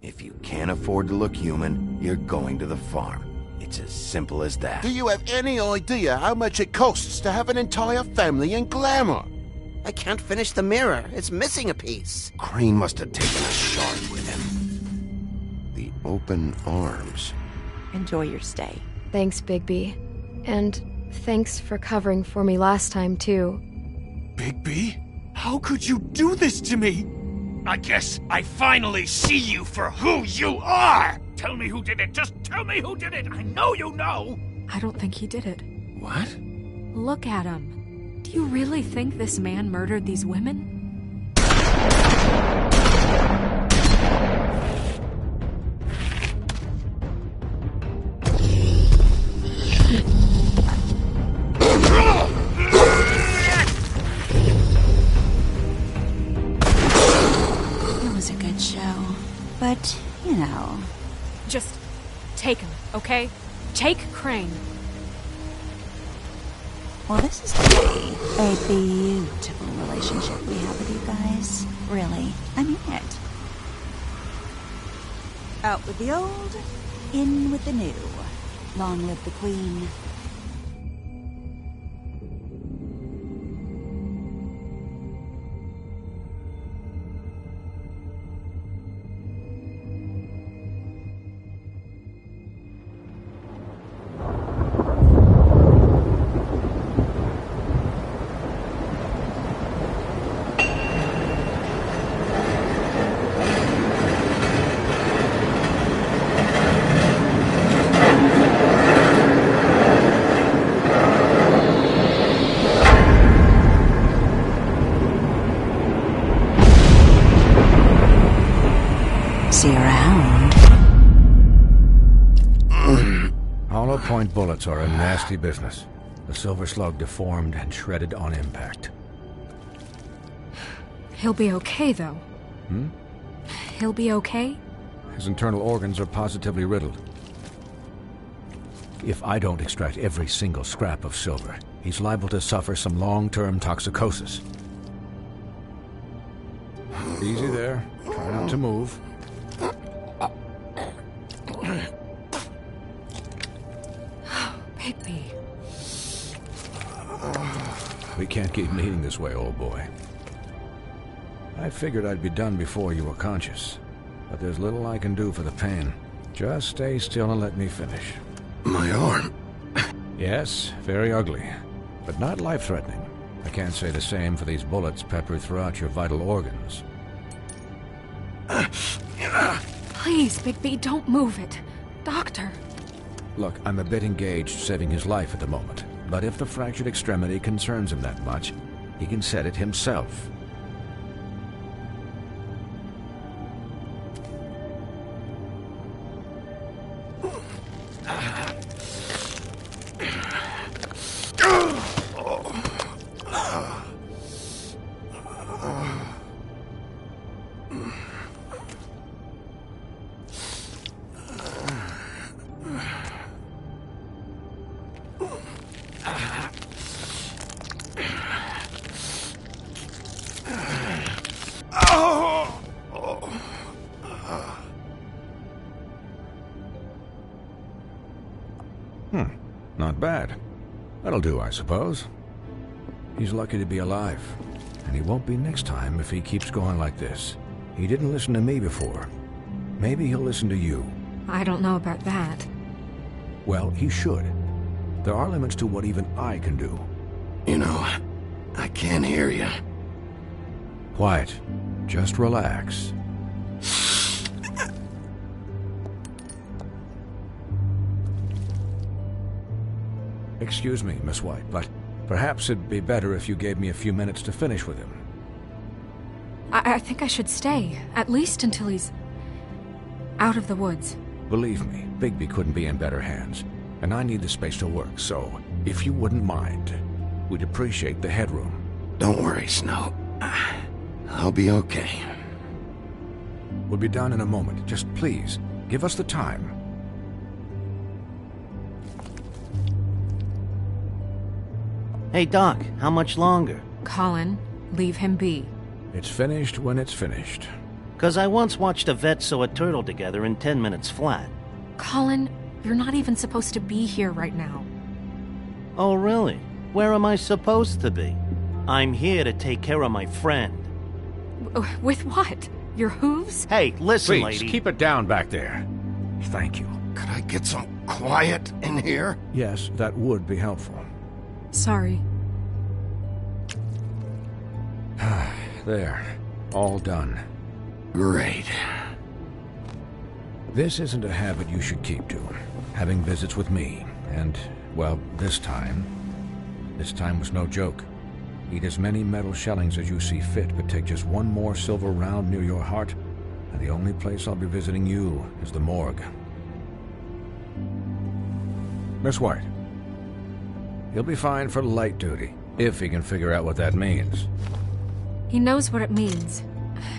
If you can't afford to look human, you're going to the farm. It's as simple as that. Do you have any idea how much it costs to have an entire family in glamour? I can't finish the mirror. It's missing a piece. Crane must have taken a shard with him. The open arms. Enjoy your stay. Thanks, Bigby. And thanks for covering for me last time, too. Bigby? How could you do this to me? I guess I finally see you for who you are! Tell me who did it! Just tell me who did it! I know you know! I don't think he did it. What? Look at him. Do you really think this man murdered these women? But, you know... Just take him, okay? Take Crane. Well, this is really a beautiful relationship we have with you guys. Really. I mean it. Out with the old, in with the new. Long live the Queen. See you around. Hollow point bullets are a nasty business. The silver slug deformed and shredded on impact. He'll be okay, though. He'll be okay? His internal organs are positively riddled. If I don't extract every single scrap of silver, he's liable to suffer some long-term toxicosis. Easy there. Try not to move. Bigby. We can't keep meeting this way, old boy. I figured I'd be done before you were conscious, but there's little I can do for the pain. Just stay still and let me finish. My arm. Yes, very ugly, but not life-threatening. I can't say the same for these bullets peppered throughout your vital organs. Please, Bigby, don't move it. Doctor. Look, I'm a bit engaged saving his life at the moment, but if the fractured extremity concerns him that much, he can set it himself. Not bad. That'll do, I suppose. He's lucky to be alive, and he won't be next time if he keeps going like this. He didn't listen to me before. Maybe he'll listen to you. I don't know about that. Well, he should. There are limits to what even I can do. You know, I can't hear you. Quiet. Just relax. Excuse me, Miss White, but perhaps it'd be better if you gave me a few minutes to finish with him. I think I should stay, at least until he's out of the woods. Believe me, Bigby couldn't be in better hands, and I need the space to work, so if you wouldn't mind, we'd appreciate the headroom. Don't worry, Snow. I'll be okay. We'll be done in a moment. Just please, give us the time. Hey, Doc, how much longer? Colin, leave him be. It's finished when it's finished. 'Cause I once watched a vet sew a turtle together in 10 minutes flat. Colin, you're not even supposed to be here right now. Oh, really? Where am I supposed to be? I'm here to take care of my friend. With what? Your hooves? Hey, listen, Please, lady. keep it down back there. Thank you. Could I get some quiet in here? Yes, that would be helpful. Sorry. There. All done. Great. This isn't a habit you should keep to. Having visits with me. And, well, this time was no joke. Eat as many metal shellings as you see fit, but take just one more silver round near your heart, and the only place I'll be visiting you is the morgue. Miss White. He'll be fine for light duty, if he can figure out what that means. He knows what it means.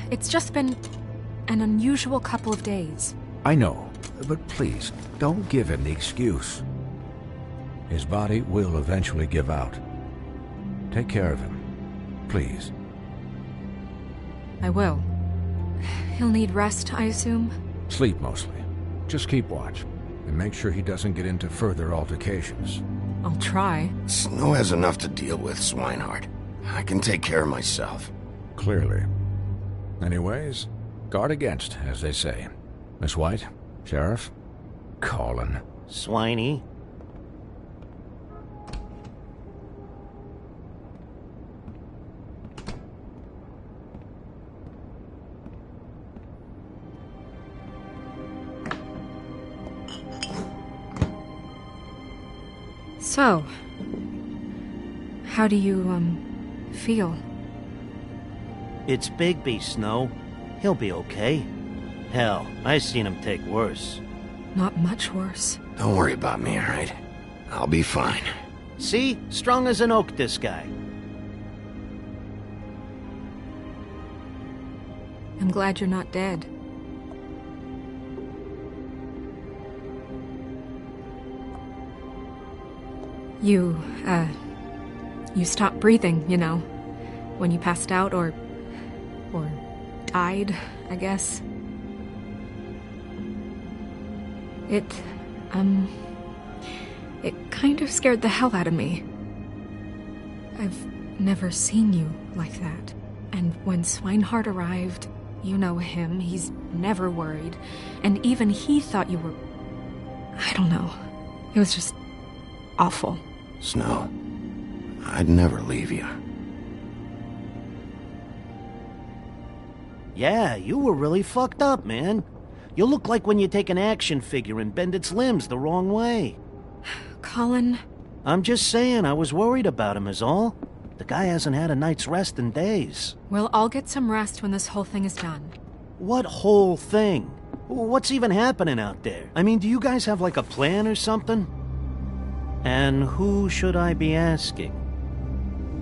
It's just been an unusual couple of days. I know, but please, don't give him the excuse. His body will eventually give out. Take care of him, please. I will. He'll need rest, I assume? Sleep mostly. Just keep watch, and make sure he doesn't get into further altercations. I'll try. Snow has enough to deal with, Swinehart. I can take care of myself. Clearly. Anyways, guard against, as they say. Miss White, Sheriff, Colin. Swiney. So, how do you, feel? It's Bigby, Snow. He'll be okay. Hell, I seen him take worse. Not much worse. Don't worry about me, all right? I'll be fine. See? Strong as an oak, this guy. I'm glad you're not dead. You stopped breathing, you know, when you passed out or died, I guess. It kind of scared the hell out of me. I've never seen you like that. And when Swinehart arrived, you know him, he's never worried. And even he thought you were... I don't know. It was just awful. Snow, I'd never leave you. Yeah, you were really fucked up, man. You look like when you take an action figure and bend its limbs the wrong way. Colin... I'm just saying, I was worried about him is all. The guy hasn't had a night's rest in days. Well, I'll get some rest when this whole thing is done. What whole thing? What's even happening out there? I mean, do you guys have like a plan or something? And who should I be asking?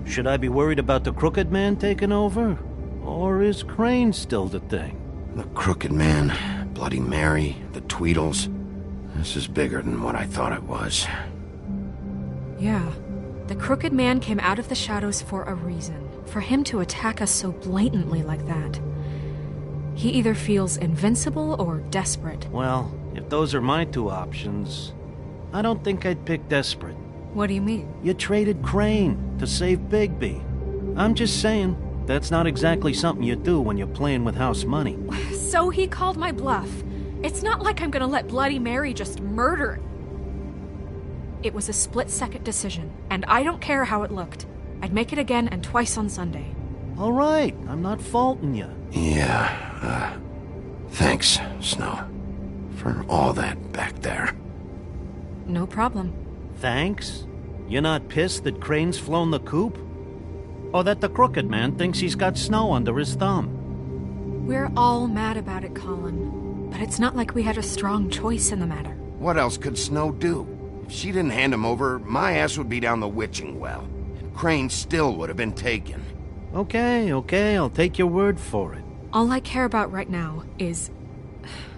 Should I be worried about the Crooked Man taking over? Or is Crane still the thing? The Crooked Man, Bloody Mary, the Tweedles. This is bigger than what I thought it was. Yeah. The Crooked Man came out of the shadows for a reason. For him to attack us so blatantly like that. He either feels invincible or desperate. Well, if those are my two options, I don't think I'd pick desperate. What do you mean? You traded Crane to save Bigby. I'm just saying, that's not exactly something you do when you're playing with house money. So he called my bluff. It's not like I'm gonna let Bloody Mary just murder. It was a split-second decision, and I don't care how it looked. I'd make it again and twice on Sunday. All right, I'm not faulting you. Yeah, thanks, Snow, for all that back there. No problem. Thanks? You're not pissed that Crane's flown the coop? Or that the Crooked Man thinks he's got Snow under his thumb? We're all mad about it, Colin. But it's not like we had a strong choice in the matter. What else could Snow do? If she didn't hand him over, my ass would be down the witching well. And Crane still would have been taken. Okay, I'll take your word for it. All I care about right now is...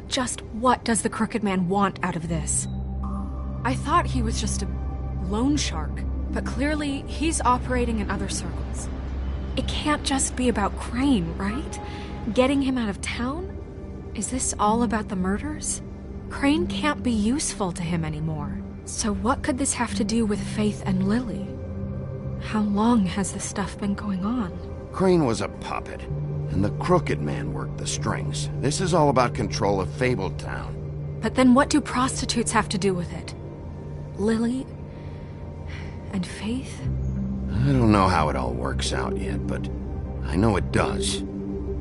just what does the Crooked Man want out of this? I thought he was just a loan shark, but clearly he's operating in other circles. It can't just be about Crane, right? Getting him out of town? Is this all about the murders? Crane can't be useful to him anymore. So what could this have to do with Faith and Lily? How long has this stuff been going on? Crane was a puppet, and the Crooked Man worked the strings. This is all about control of Fabletown. But then what do prostitutes have to do with it? Lily and Faith? I don't know how it all works out yet, but I know it does.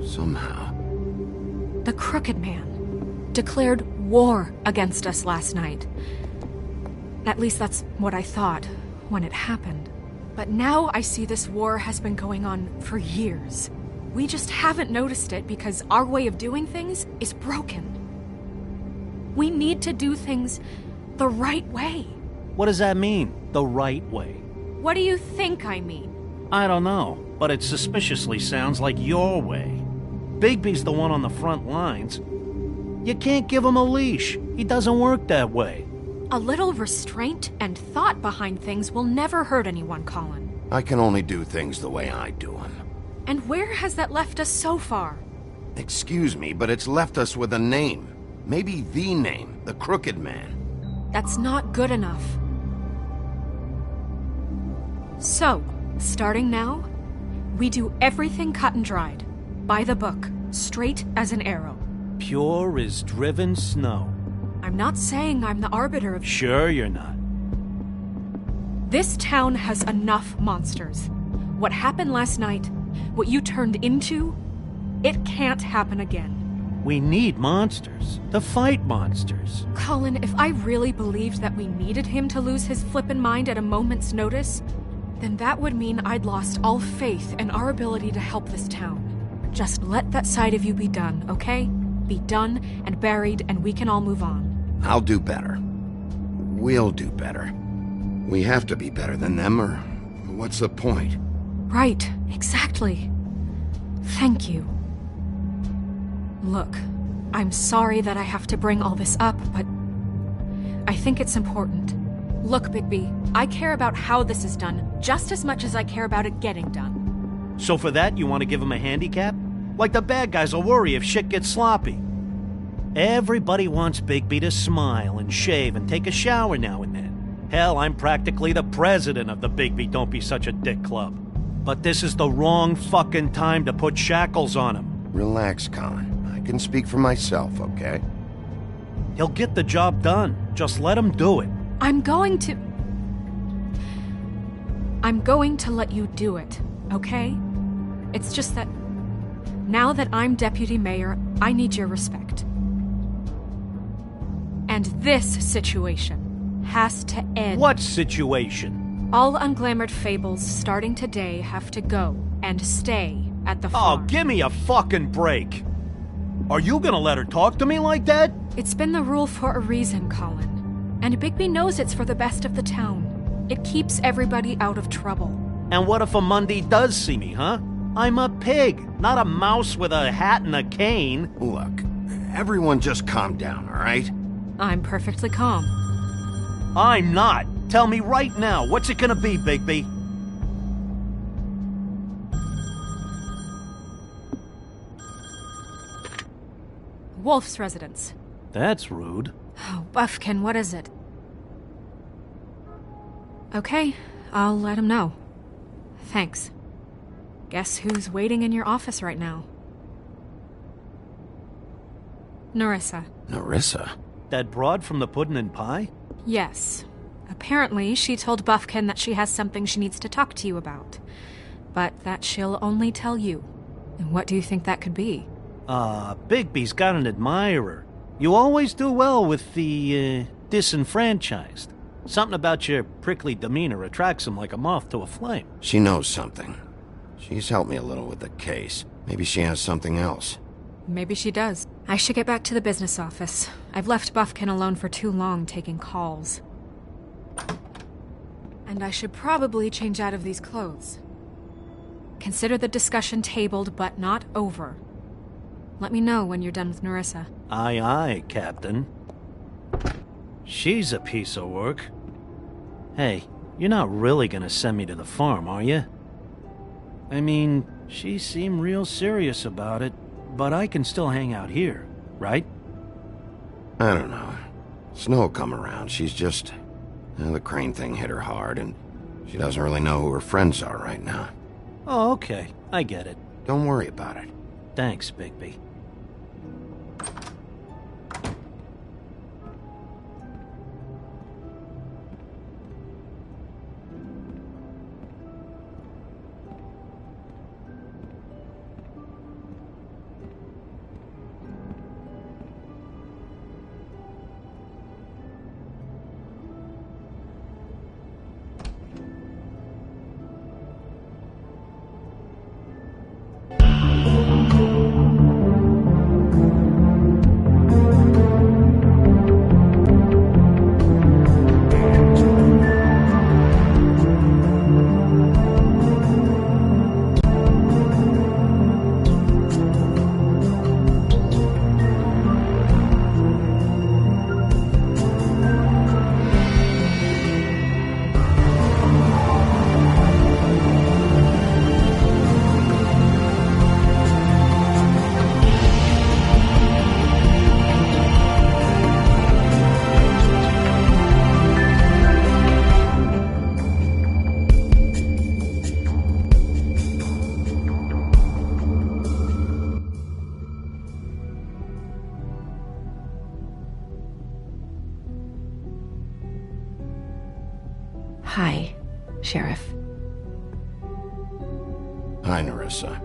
Somehow. The Crooked Man declared war against us last night. At least that's what I thought when it happened. But now I see this war has been going on for years. We just haven't noticed it because our way of doing things is broken. We need to do things the right way. What does that mean, the right way? What do you think I mean? I don't know, but it suspiciously sounds like your way. Bigby's the one on the front lines. You can't give him a leash. He doesn't work that way. A little restraint and thought behind things will never hurt anyone, Colin. I can only do things the way I do them. And where has that left us so far? Excuse me, but it's left us with a name. Maybe the name, the Crooked Man. That's not good enough. So, starting now, we do everything cut and dried. By the book, straight as an arrow. Pure as driven snow. I'm not saying I'm the arbiter of... Sure you're not. This town has enough monsters. What happened last night, what you turned into, it can't happen again. We need monsters. To fight monsters. Colin, if I really believed that we needed him to lose his flippin' mind at a moment's notice, then that would mean I'd lost all faith in our ability to help this town. Just let that side of you be done, okay? Be done and buried, and we can all move on. I'll do better. We'll do better. We have to be better than them, or what's the point? Right, exactly. Thank you. Look, I'm sorry that I have to bring all this up, but I think it's important. Look, Bigby, I care about how this is done just as much as I care about it getting done. So for that, you want to give him a handicap? Like the bad guys will worry if shit gets sloppy. Everybody wants Bigby to smile and shave and take a shower now and then. Hell, I'm practically the president of the Bigby Don't Be Such a Dick Club. But this is the wrong fucking time to put shackles on him. Relax, Colin. I can speak for myself, okay? He'll get the job done. Just let him do it. I'm going to let you do it, okay? It's just that now that I'm deputy mayor, I need your respect. And this situation has to end. What situation? All unglamored fables starting today have to go and stay at the farm. Oh, give me a fucking break. Are you gonna let her talk to me like that? It's been the rule for a reason, Colin. And Bigby knows it's for the best of the town. It keeps everybody out of trouble. And what if a Monday does see me, huh? I'm a pig, not a mouse with a hat and a cane. Look, everyone just calm down, all right? I'm perfectly calm. I'm not. Tell me right now, what's it gonna be, Bigby? Wolf's residence. That's rude. Oh, Buffkin, what is it? Okay, I'll let him know. Thanks. Guess who's waiting in your office right now? Nerissa. Nerissa? That broad from the Puddin' and Pie? Yes. Apparently, she told Buffkin that she has something she needs to talk to you about. But that she'll only tell you. And what do you think that could be? Bigby's got an admirer. You always do well with the, disenfranchised. Something about your prickly demeanor attracts him like a moth to a flame. She knows something. She's helped me a little with the case. Maybe she has something else. Maybe she does. I should get back to the business office. I've left Buffkin alone for too long taking calls. And I should probably change out of these clothes. Consider the discussion tabled, but not over. Let me know when you're done with Nerissa. Aye, aye, Captain. She's a piece of work. Hey, you're not really gonna send me to the farm, are you? I mean, she seemed real serious about it. but I can still hang out here, right? I don't know. Snow will come around. She's just... the Crane thing hit her hard, and she doesn't really know who her friends are right now. Oh, okay. I get it. Don't worry about it. Thanks, Bigby. Hi, Sheriff. Hi, Nerissa.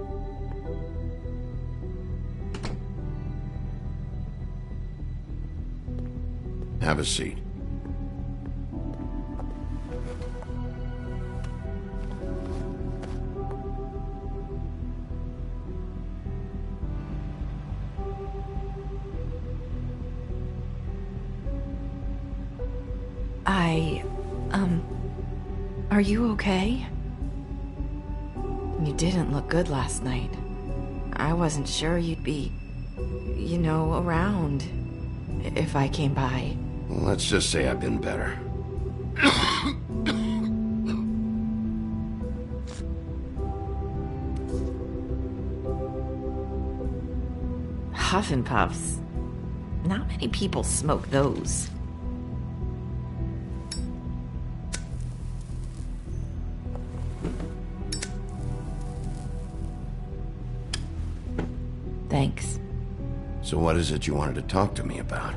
Have a seat. Are you okay? You didn't look good last night. I wasn't sure you'd be, around if I came by. Well, let's just say I've been better. Huff and puffs. Not many people smoke those. Thanks. So what is it you wanted to talk to me about?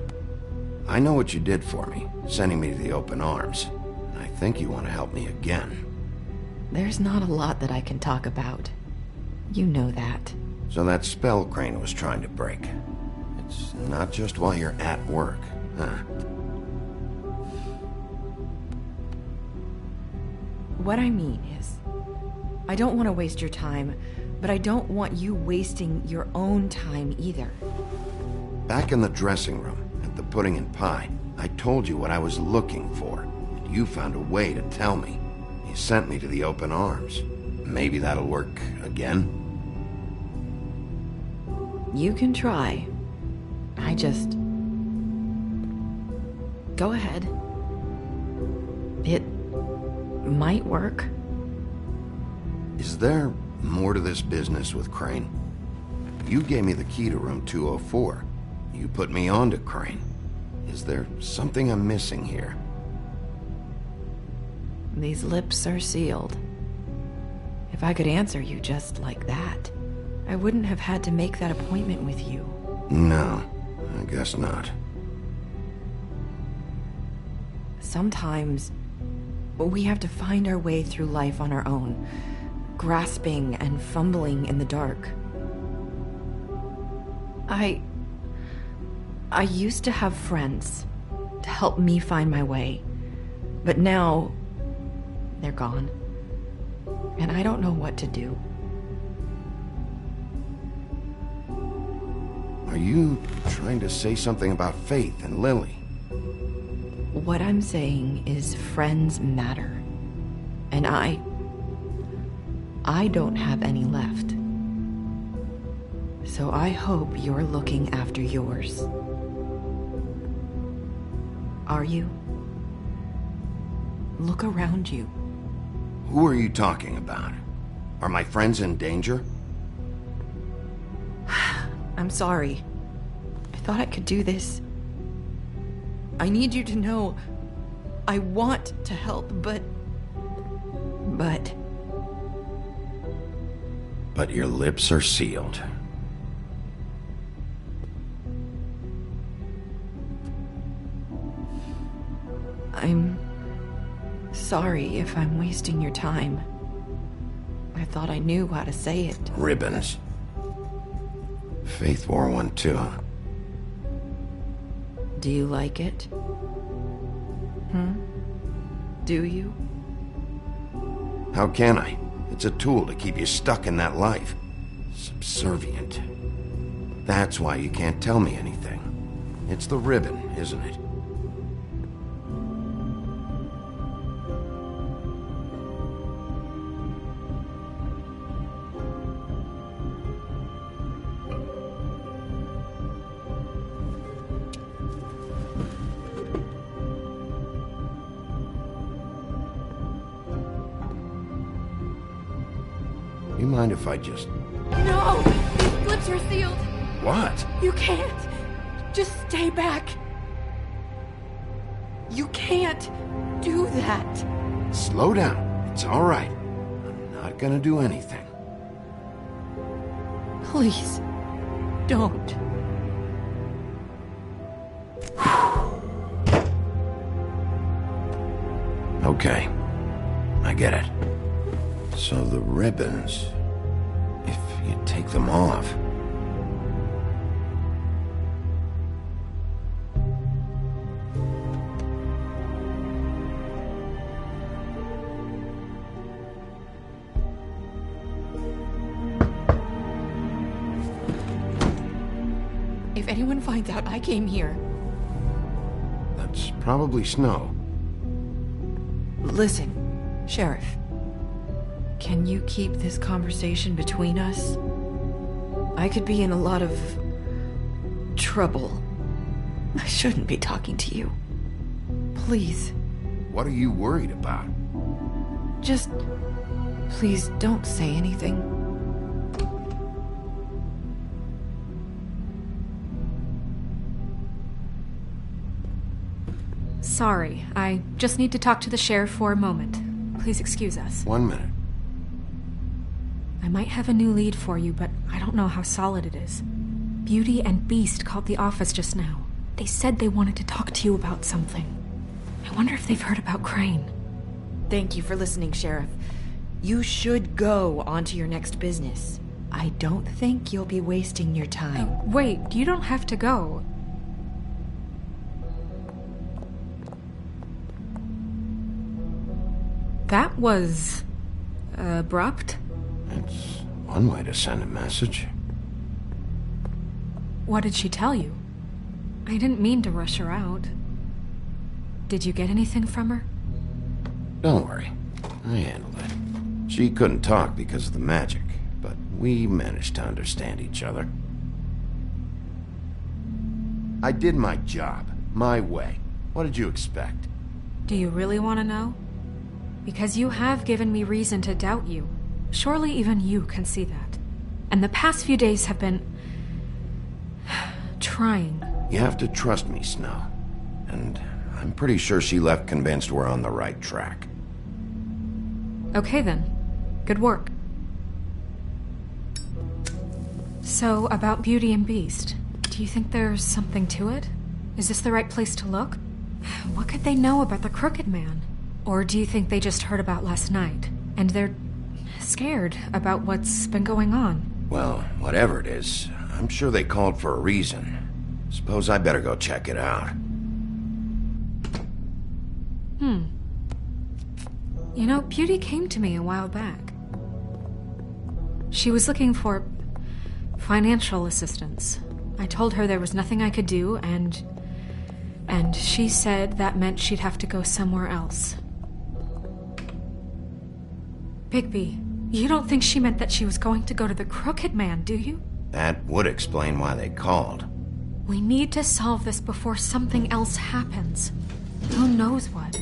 I know what you did for me, sending me to the open arms. And I think you want to help me again. There's not a lot that I can talk about. You know that. So that spell Crane was trying to break. It's not just while you're at work, huh? What I mean is, I don't want to waste your time, but I don't want you wasting your own time either. Back in the dressing room, at the pudding and pie, I told you what I was looking for, and you found a way to tell me. You sent me to the open arms. Maybe that'll work again? You can try. I just... Go ahead. It might work. Is there more to this business with Crane? You gave me the key to room 204. You put me on to Crane. Is there something I'm missing here? These lips are sealed. If I could answer you just like that, I wouldn't have had to make that appointment with you. No, I guess not. Sometimes we have to find our way through life on our own, grasping and fumbling in the dark. I used to have friends to help me find my way, but now they're gone, and I don't know what to do. Are you trying to say something about Faith and Lily? What I'm saying is friends matter, and I don't have any left. So I hope you're looking after yours. Are you? Look around you. Who are you talking about? Are my friends in danger? I'm sorry. I thought I could do this. I need you to know I want to help, but your lips are sealed. I'm sorry if I'm wasting your time. I thought I knew how to say it. Ribbons. Faith wore one too. Do you like it? Do you? How can I? It's a tool to keep you stuck in that life. Subservient. That's why you can't tell me anything. It's the ribbon, isn't it? You mind if I just... No! These lips are sealed! What? You can't! Just stay back! You can't do that! Slow down. It's all right. I'm not gonna do anything. Please, don't. Okay. I get it. So the ribbons, if you take them off... If anyone finds out I came here... That's probably Snow. Listen, Sheriff. Can you keep this conversation between us? I could be in a lot of... trouble. I shouldn't be talking to you. Please. What are you worried about? Just... please don't say anything. Sorry, I just need to talk to the sheriff for a moment. Please excuse us. 1 minute. I might have a new lead for you, but I don't know how solid it is. Beauty and Beast called the office just now. They said they wanted to talk to you about something. I wonder if they've heard about Crane. Thank you for listening, Sheriff. You should go on to your next business. I don't think you'll be wasting your time. Wait, you don't have to go. That was... abrupt? It's one way to send a message. What did she tell you? I didn't mean to rush her out. Did you get anything from her? Don't worry. I handled it. She couldn't talk because of the magic, but we managed to understand each other. I did my job, my way. What did you expect? Do you really want to know? Because you have given me reason to doubt you. Surely even you can see that. And the past few days have been... trying. You have to trust me, Snow. And I'm pretty sure she left convinced we're on the right track. Okay then. Good work. So, about Beauty and Beast, do you think there's something to it? Is this the right place to look? What could they know about the Crooked Man? Or do you think they just heard about last night, and they're scared about what's been going on? Well, whatever it is, I'm sure they called for a reason. Suppose I better go check it out. You know, Beauty came to me a while back. She was looking for financial assistance. I told her there was nothing I could do, and she said that meant she'd have to go somewhere else. Bigby, you don't think she meant that she was going to go to the Crooked Man, do you? That would explain why they called. We need to solve this before something else happens. Who knows what?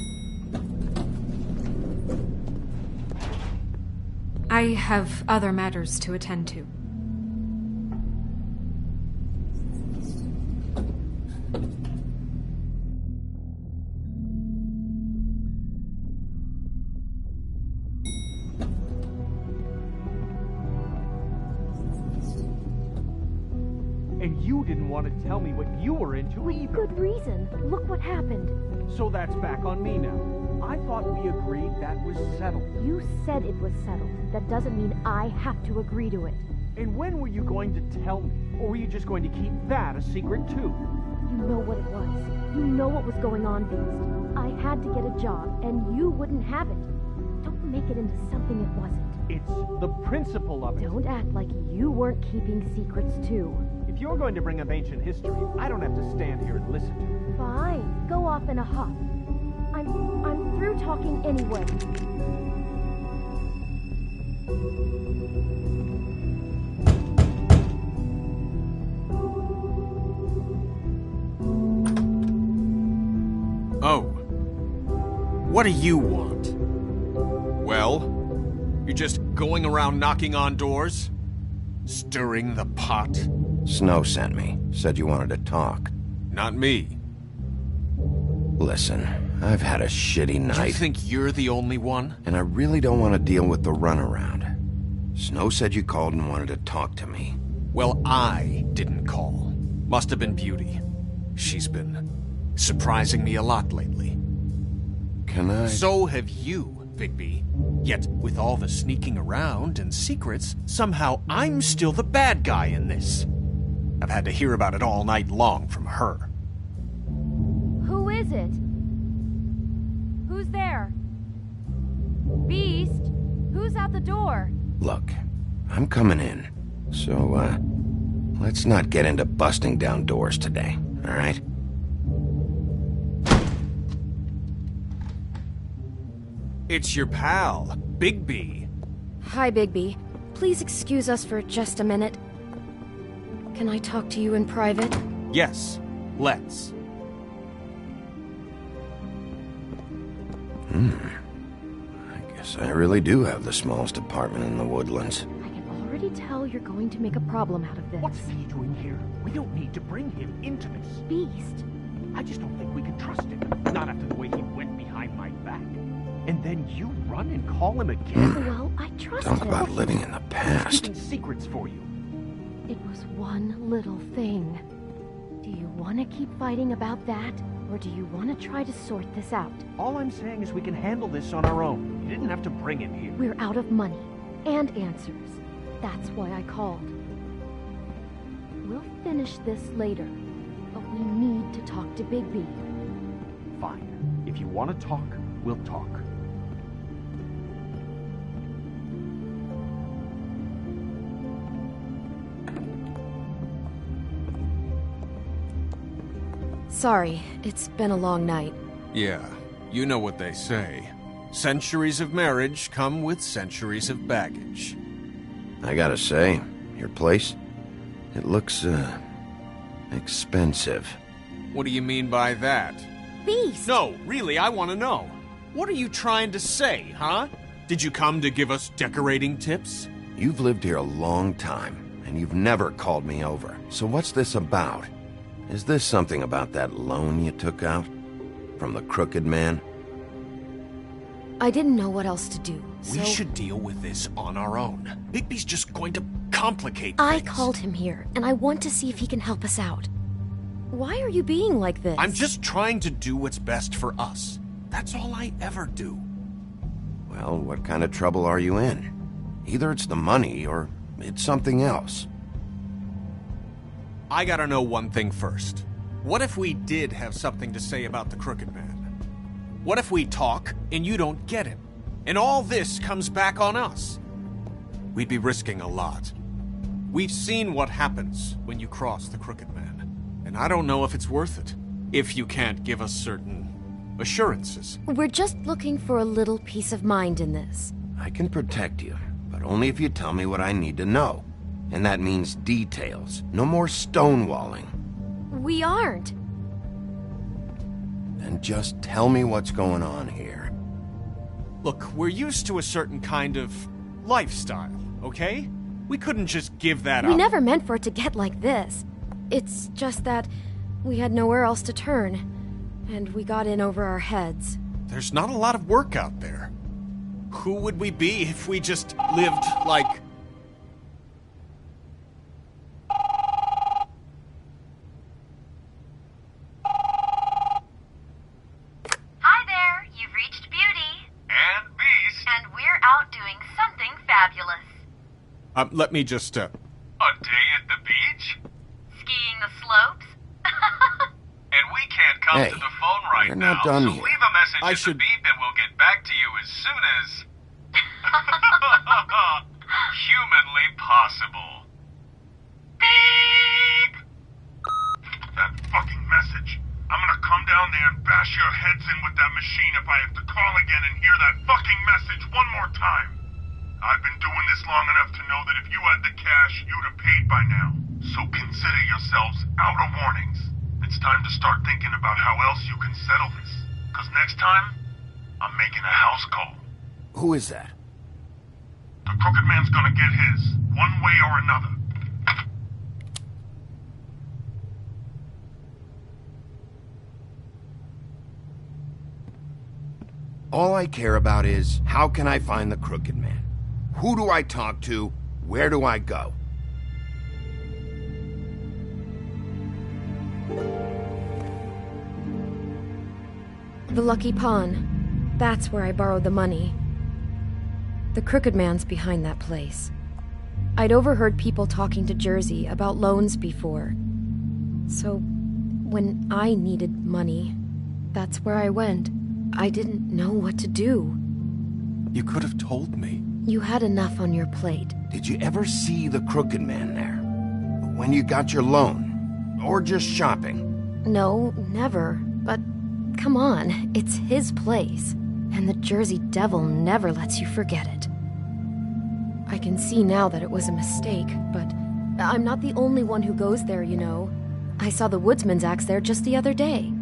I have other matters to attend to. And you didn't want to tell me what you were into either. Good reason. Look what happened. So that's back on me now. I thought we agreed that was settled. You said it was settled. That doesn't mean I have to agree to it. And when were you going to tell me? Or were you just going to keep that a secret too? You know what it was. You know what was going on, Beast. I had to get a job, and you wouldn't have it. Don't make it into something it wasn't. It's the principle of it. Don't act like you weren't keeping secrets too. If you're going to bring up ancient history, I don't have to stand here and listen to it. Fine. Go off in a huff. I'm through talking anyway. Oh. What do you want? Well, you're just going around knocking on doors? Stirring the pot? Snow sent me. Said you wanted to talk. Not me. Listen, I've had a shitty night. You think you're the only one? And I really don't want to deal with the runaround. Snow said you called and wanted to talk to me. Well, I didn't call. Must have been Beauty. She's been surprising me a lot lately. Can I? So have you, Bigby. Yet, with all the sneaking around and secrets, somehow I'm still the bad guy in this. I've had to hear about it all night long from her. Who is it? Who's there? Beast? Who's at the door? Look, I'm coming in. So, let's not get into busting down doors today, all right? It's your pal, Bigby. Hi, Bigby. Please excuse us for just a minute. Can I talk to you in private? Yes, let's. I guess I really do have the smallest apartment in the woodlands. I can already tell you're going to make a problem out of this. What's he doing here? We don't need to bring him into this. Beast? I just don't think we can trust him. Not after the way he went behind my back. And then you run and call him again? Well, I trust Talk him. about living in the past. Keeping secrets for you. It was one little thing. Do you want to keep fighting about that? Or do you want to try to sort this out? All I'm saying is we can handle this on our own. You didn't have to bring him here. We're out of money and answers. That's why I called. We'll finish this later, but we need to talk to Bigby. Fine. If you want to talk, we'll talk. Sorry, it's been a long night. Yeah, you know what they say. Centuries of marriage come with centuries of baggage. I gotta say, your place, it looks, expensive. What do you mean by that? Beast! No, really, I want to know. What are you trying to say, huh? Did you come to give us decorating tips? You've lived here a long time, and you've never called me over. So what's this about? Is this something about that loan you took out? From the crooked man? I didn't know what else to do, so... We should deal with this on our own. Bigby's just going to complicate things. I called him here, and I want to see if he can help us out. Why are you being like this? I'm just trying to do what's best for us. That's all I ever do. Well, what kind of trouble are you in? Either it's the money, or it's something else. I gotta know one thing first. What if we did have something to say about the Crooked Man? What if we talk, and you don't get him? And all this comes back on us? We'd be risking a lot. We've seen what happens when you cross the Crooked Man. And I don't know if it's worth it. If you can't give us certain assurances. We're just looking for a little peace of mind in this. I can protect you, but only if you tell me what I need to know. And that means details. No more stonewalling. We aren't. Then just tell me what's going on here. Look, we're used to a certain kind of lifestyle, okay? We couldn't just give that up. We never meant for it to get like this. It's just that we had nowhere else to turn, and we got in over our heads. There's not a lot of work out there. Who would we be if we just lived like... fabulous. Let me just, A day at the beach? Skiing the slopes? And we can't come Hey, to the phone right we're now, not done so yet. leave a message I at should- the beep and we'll get back to you as soon as... humanly possible. Beep! That fucking message. I'm gonna come down there and bash your heads in with that machine if I have to call again and hear that fucking message one more time. I've been doing this long enough to know that if you had the cash, you'd have paid by now. So consider yourselves out of warnings. It's time to start thinking about how else you can settle this. Because next time, I'm making a house call. Who is that? The Crooked Man's gonna get his, one way or another. All I care about is, how can I find the Crooked Man? Who do I talk to? Where do I go? The Lucky Pawn. That's where I borrowed the money. The Crooked Man's behind that place. I'd overheard people talking to Jersey about loans before. So, when I needed money, that's where I went. I didn't know what to do. You could have told me. You had enough on your plate. Did you ever see the Crooked Man there? When you got your loan? Or just shopping? No, never. But come on, it's his place. And the Jersey Devil never lets you forget it. I can see now that it was a mistake, but I'm not the only one who goes there, you know. I saw the woodsman's axe there just the other day.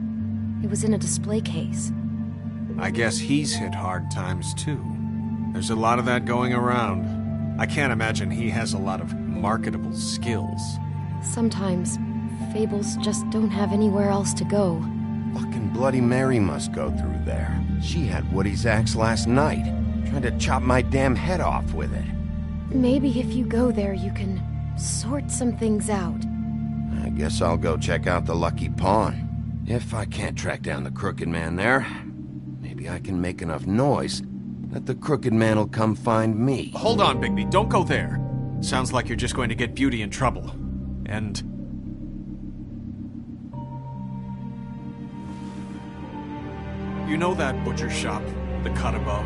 It was in a display case. I guess he's hit hard times too. There's a lot of that going around. I can't imagine he has a lot of marketable skills. Sometimes, fables just don't have anywhere else to go. Fucking Bloody Mary must go through there. She had Woody's axe last night, trying to chop my damn head off with it. Maybe if you go there, you can sort some things out. I guess I'll go check out the Lucky Pawn. If I can't track down the Crooked Man there, maybe I can make enough noise that the Crooked Man will come find me. Hold on, Bigby. Don't go there. Sounds like you're just going to get Beauty in trouble. And... you know that butcher shop, the cut above?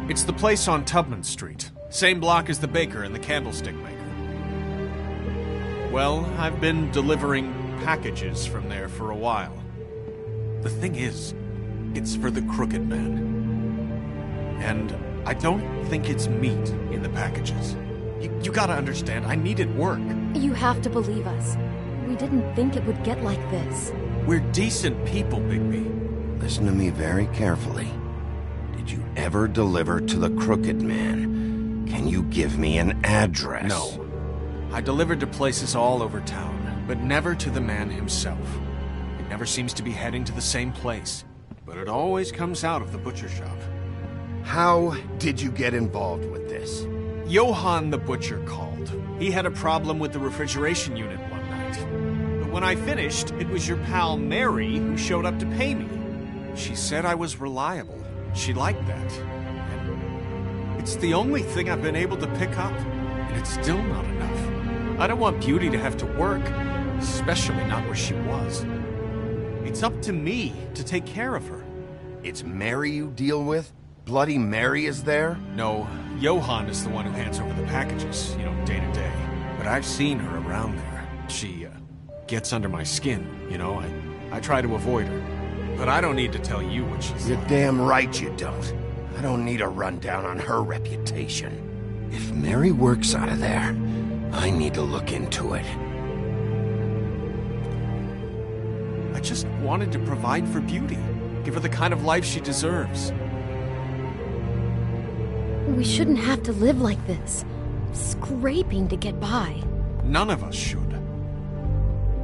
It's the place on Tubman Street. Same block as the baker and the candlestick maker. Well, I've been delivering packages from there for a while. The thing is, it's for the Crooked Man. And I don't think it's meat in the packages. You gotta understand, I needed work. You have to believe us. We didn't think it would get like this. We're decent people, Bigby. Listen to me very carefully. Did you ever deliver to the Crooked Man? Can you give me an address? No. I delivered to places all over town, but never to the man himself. It never seems to be heading to the same place, but it always comes out of the butcher shop. How did you get involved with this? Johann the butcher called. He had a problem with the refrigeration unit one night. But when I finished, it was your pal Mary who showed up to pay me. She said I was reliable. She liked that. And it's the only thing I've been able to pick up, and it's still not enough. I don't want Beauty to have to work, especially not where she was. It's up to me to take care of her. It's Mary you deal with? Bloody Mary is there? No, Johann is the one who hands over the packages, day to day. But I've seen her around there. She, gets under my skin, I try to avoid her. But I don't need to tell you what she's You're like. damn right you don't. I don't need a rundown on her reputation. If Mary works out of there, I need to look into it. I just wanted to provide for Beauty. Give her the kind of life she deserves. We shouldn't have to live like this, scraping to get by. None of us should.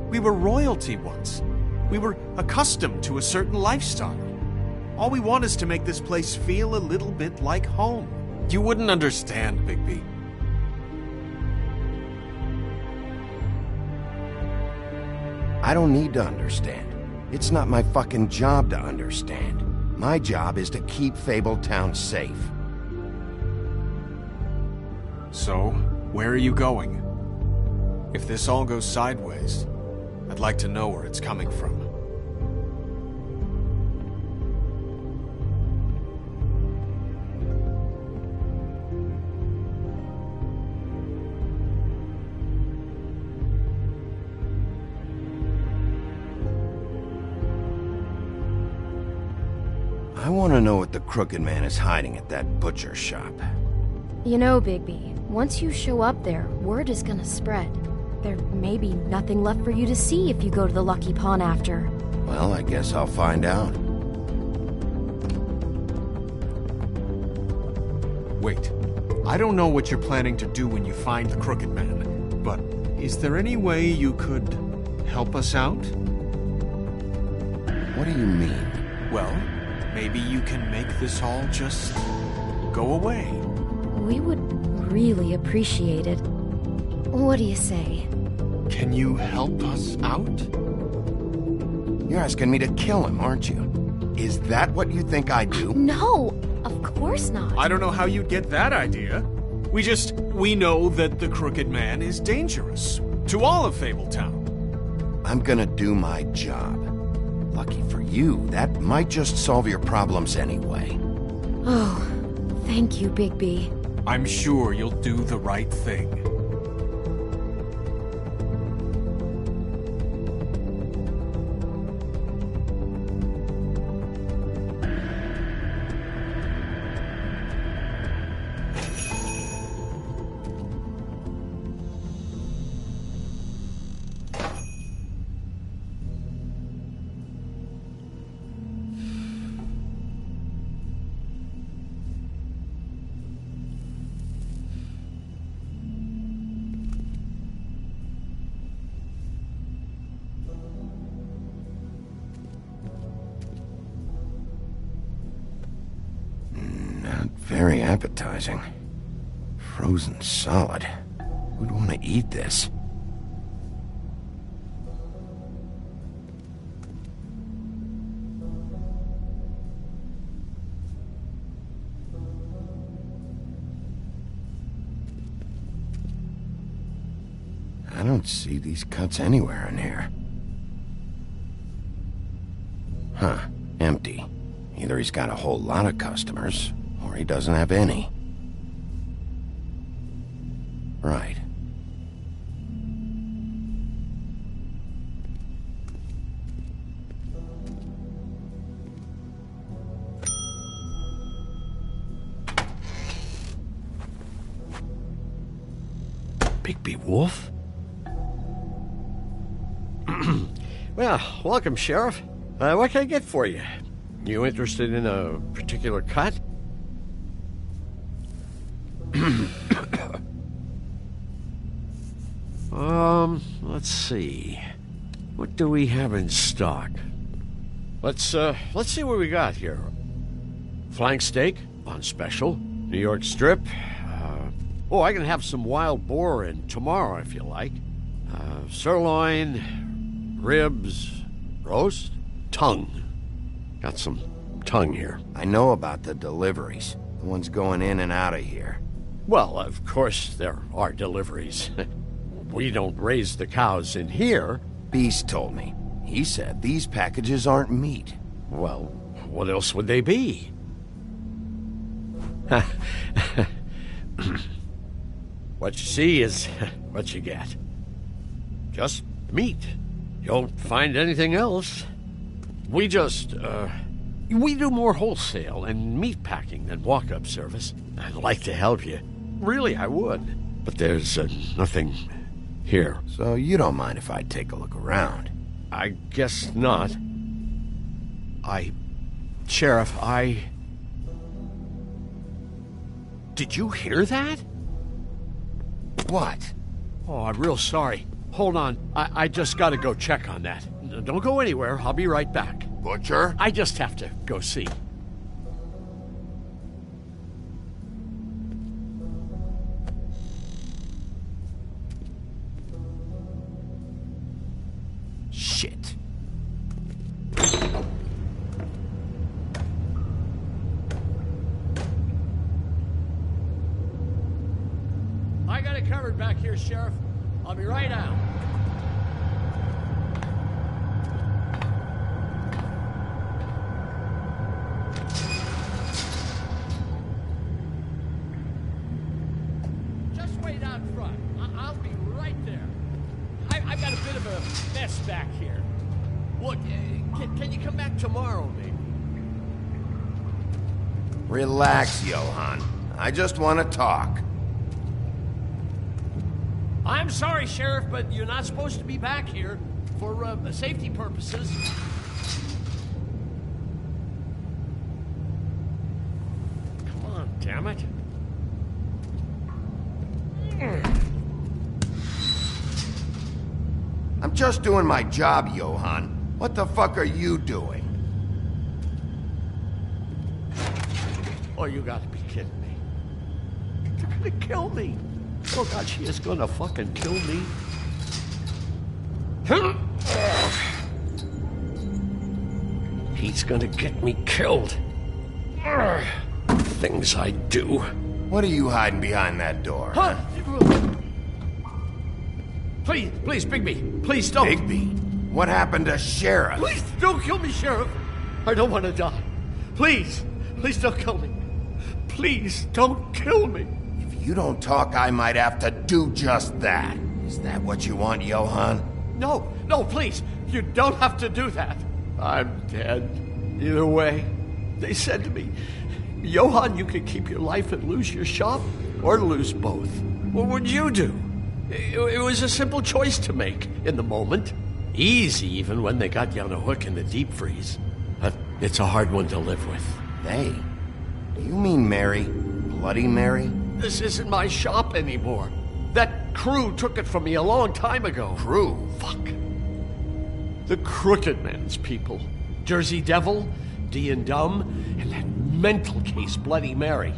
We were royalty once. We were accustomed to a certain lifestyle. All we want is to make this place feel a little bit like home. You wouldn't understand, Bigby. I don't need to understand. It's not my fucking job to understand. My job is to keep Fabletown safe. So, where are you going? If this all goes sideways, I'd like to know where it's coming from. I want to know what the Crooked Man is hiding at that butcher shop. You know, Bigby, once you show up there, word is gonna spread. There may be nothing left for you to see if you go to the Lucky Pawn after. Well, I guess I'll find out. Wait, I don't know what you're planning to do when you find the Crooked Man, but is there any way you could help us out? What do you mean? Well, maybe you can make this all just go away. We would really appreciate it. What do you say? Can you help us out? You're asking me to kill him, aren't you? Is that what you think I do? No, of course not. I don't know how you'd get that idea. We know that the Crooked Man is dangerous to all of Fabletown. I'm gonna do my job. Lucky for you, that might just solve your problems anyway. Oh, thank you, Bigby. I'm sure you'll do the right thing. Very appetizing. Frozen solid. Who'd want to eat this? I don't see these cuts anywhere in here. Huh. Empty. Either he's got a whole lot of customers, or he doesn't have any. Right. Bigby Wolf? Well, welcome, Sheriff. What can I get for you? You interested in a particular cut? Let's see. What do we have in stock? Let's see what we got here. Flank steak on special. New York strip. I can have some wild boar in tomorrow if you like. Sirloin, ribs, roast, tongue. Got some tongue here. I know about the deliveries. The ones going in and out of here. Well, of course there are deliveries. We don't raise the cows in here. Beast told me. He said these packages aren't meat. Well, what else would they be? What you see is what you get. Just meat. You don't find anything else. We just, we do more wholesale and meat packing than walk-up service. I'd like to help you. Really, I would. But there's nothing here. So you don't mind if I take a look around? I guess not. Sheriff, Did you hear that? What? Oh, I'm real sorry. Hold on. I just gotta go check on that. Don't go anywhere. I'll be right back. Butcher? I just have to go see. Shit. got it covered back here, Sheriff. I'll be right out. Just wait out front. I'll be right there. I've got a bit of a mess back here. Look, can you come back tomorrow, maybe? Relax, Johan. I just want to talk. I'm sorry, Sheriff, but you're not supposed to be back here for safety purposes. Come on, damn it. I'm just doing my job, Johan. What the fuck are you doing? Oh, you gotta be kidding me. They're gonna kill me. Oh, God, she is gonna fucking kill me. He's gonna get me killed. Things I do. What are you hiding behind that door? Huh? Please, Bigby, please don't. Bigby? What happened to Sheriff? Please don't kill me, Sheriff. I don't want to die. Please don't kill me. Please don't kill me. If you don't talk, I might have to do just that. Is that what you want, Johan? No, please. You don't have to do that. I'm dead. Either way. They said to me, Johan, you could keep your life and lose your shop, or lose both. What would you do? It was a simple choice to make in the moment. Easy, even when they got you on a hook in the deep freeze. But it's a hard one to live with. They? Do you mean Mary? Bloody Mary? This isn't my shop anymore. That crew took it from me a long time ago. Crew? Fuck. The Crooked Man's people. Jersey Devil, D and Dumb, and that mental case, Bloody Mary.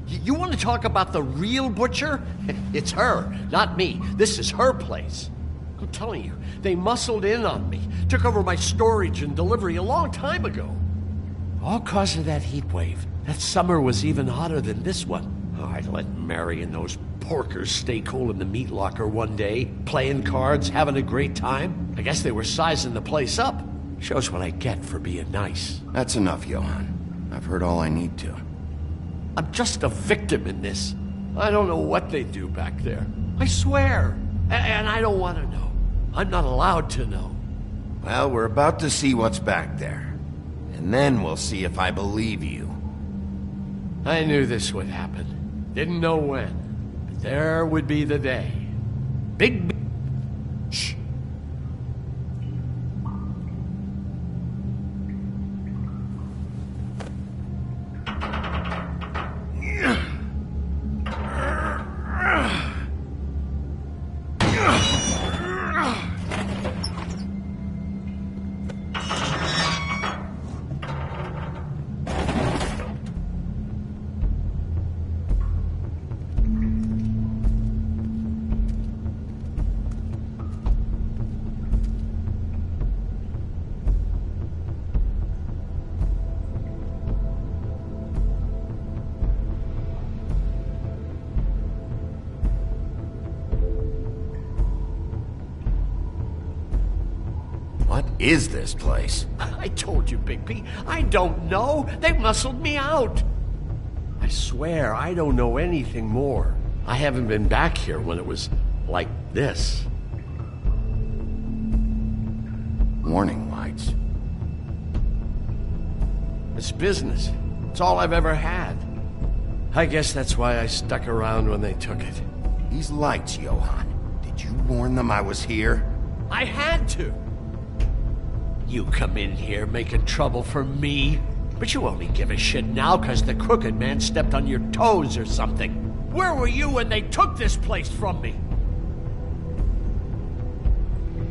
You want to talk about the real butcher? It's her, not me. This is her place. I'm telling you, they muscled in on me, took over my storage and delivery a long time ago. All cause of that heat wave. That summer was even hotter than this one. Oh, I let Mary and those porkers stay cool in the meat locker one day, playing cards, having a great time. I guess they were sizing the place up. Shows what I get for being nice. That's enough, Johan. I've heard all I need to. I'm just a victim in this. I don't know what they do back there. I swear. And I don't want to know. I'm not allowed to know. Well, we're about to see what's back there. And then we'll see if I believe you. I knew this would happen. Didn't know when. But there would be the day. Big... Shh. What is this place? I told you, Bigby. I don't know. They muscled me out. I swear I don't know anything more. I haven't been back here when it was like this. Warning lights. It's business. It's all I've ever had. I guess that's why I stuck around when they took it. These lights, Johan. Did you warn them I was here? I had to. You come in here making trouble for me, but you only give a shit now because the Crooked Man stepped on your toes or something. Where were you when they took this place from me?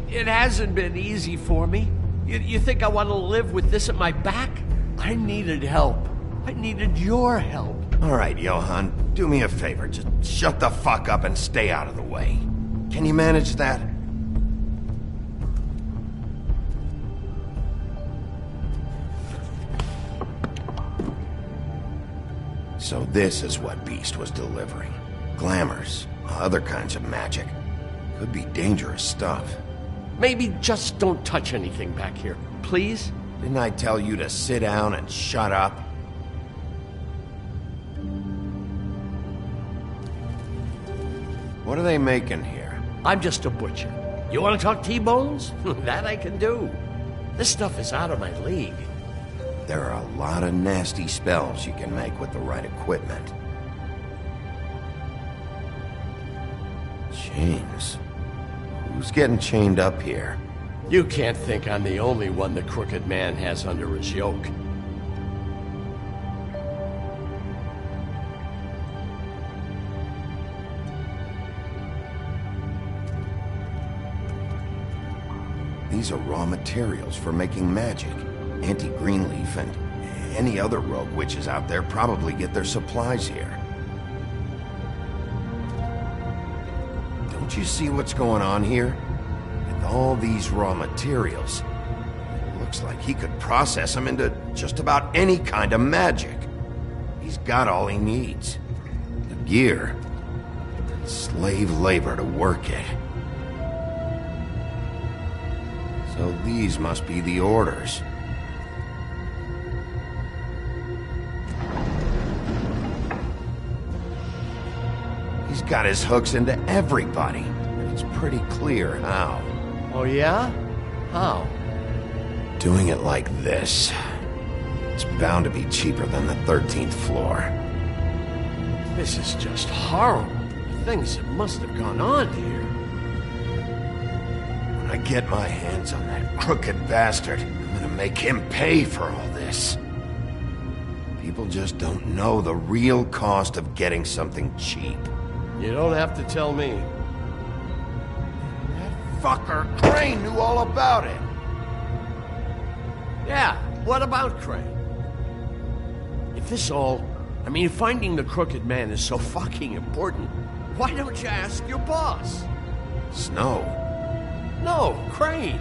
It hasn't been easy for me. You think I want to live with this at my back? I needed help. I needed your help. All right, Johan, do me a favor. Just shut the fuck up and stay out of the way. Can you manage that? So this is what Beast was delivering. Glamours. Oh, other kinds of magic. Could be dangerous stuff. Maybe just don't touch anything back here, please? Didn't I tell you to sit down and shut up? What are they making here? I'm just a butcher. You want to talk T-bones? That I can do. This stuff is out of my league. There are a lot of nasty spells you can make with the right equipment. Chains. Who's getting chained up here? You can't think I'm the only one the Crooked Man has under his yoke. These are raw materials for making magic. Auntie Greenleaf and any other rogue witches out there probably get their supplies here. Don't you see what's going on here? With all these raw materials, it looks like he could process them into just about any kind of magic. He's got all he needs. The gear, and slave labor to work it. So these must be the orders. He's got his hooks into everybody, and it's pretty clear how. Oh yeah? How? Doing it like this. It's bound to be cheaper than the 13th floor. This is just horrible. The things that must have gone on here. When I get my hands on that crooked bastard, I'm gonna make him pay for all this. People just don't know the real cost of getting something cheap. You don't have to tell me. That fucker Crane knew all about it. Yeah, what about Crane? If this all... I mean, finding the Crooked Man is so fucking important, why don't you ask your boss? Snow? No, Crane.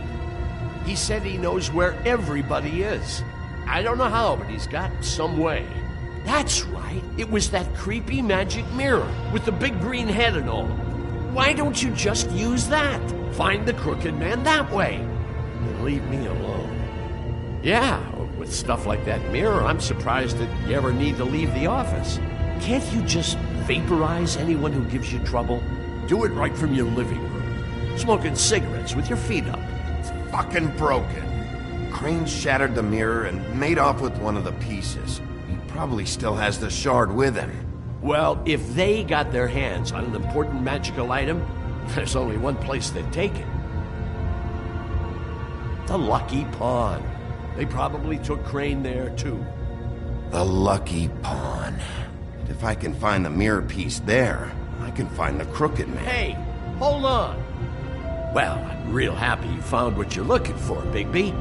He said he knows where everybody is. I don't know how, but he's got some way. That's right. It was that creepy magic mirror with the big green head and all. Why don't you just use that? Find the Crooked Man that way. And leave me alone. Yeah, with stuff like that mirror, I'm surprised that you ever need to leave the office. Can't you just vaporize anyone who gives you trouble? Do it right from your living room. Smoking cigarettes with your feet up. It's fucking broken. Crane shattered the mirror and made off with one of the pieces. Probably still has the shard with him. Well, if they got their hands on an important magical item, there's only one place they'd take it. The Lucky Pawn. They probably took Crane there, too. The Lucky Pawn. If I can find the mirror piece there, I can find the Crooked Man. Hey, hold on. Well, I'm real happy you found what you're looking for, Bigby.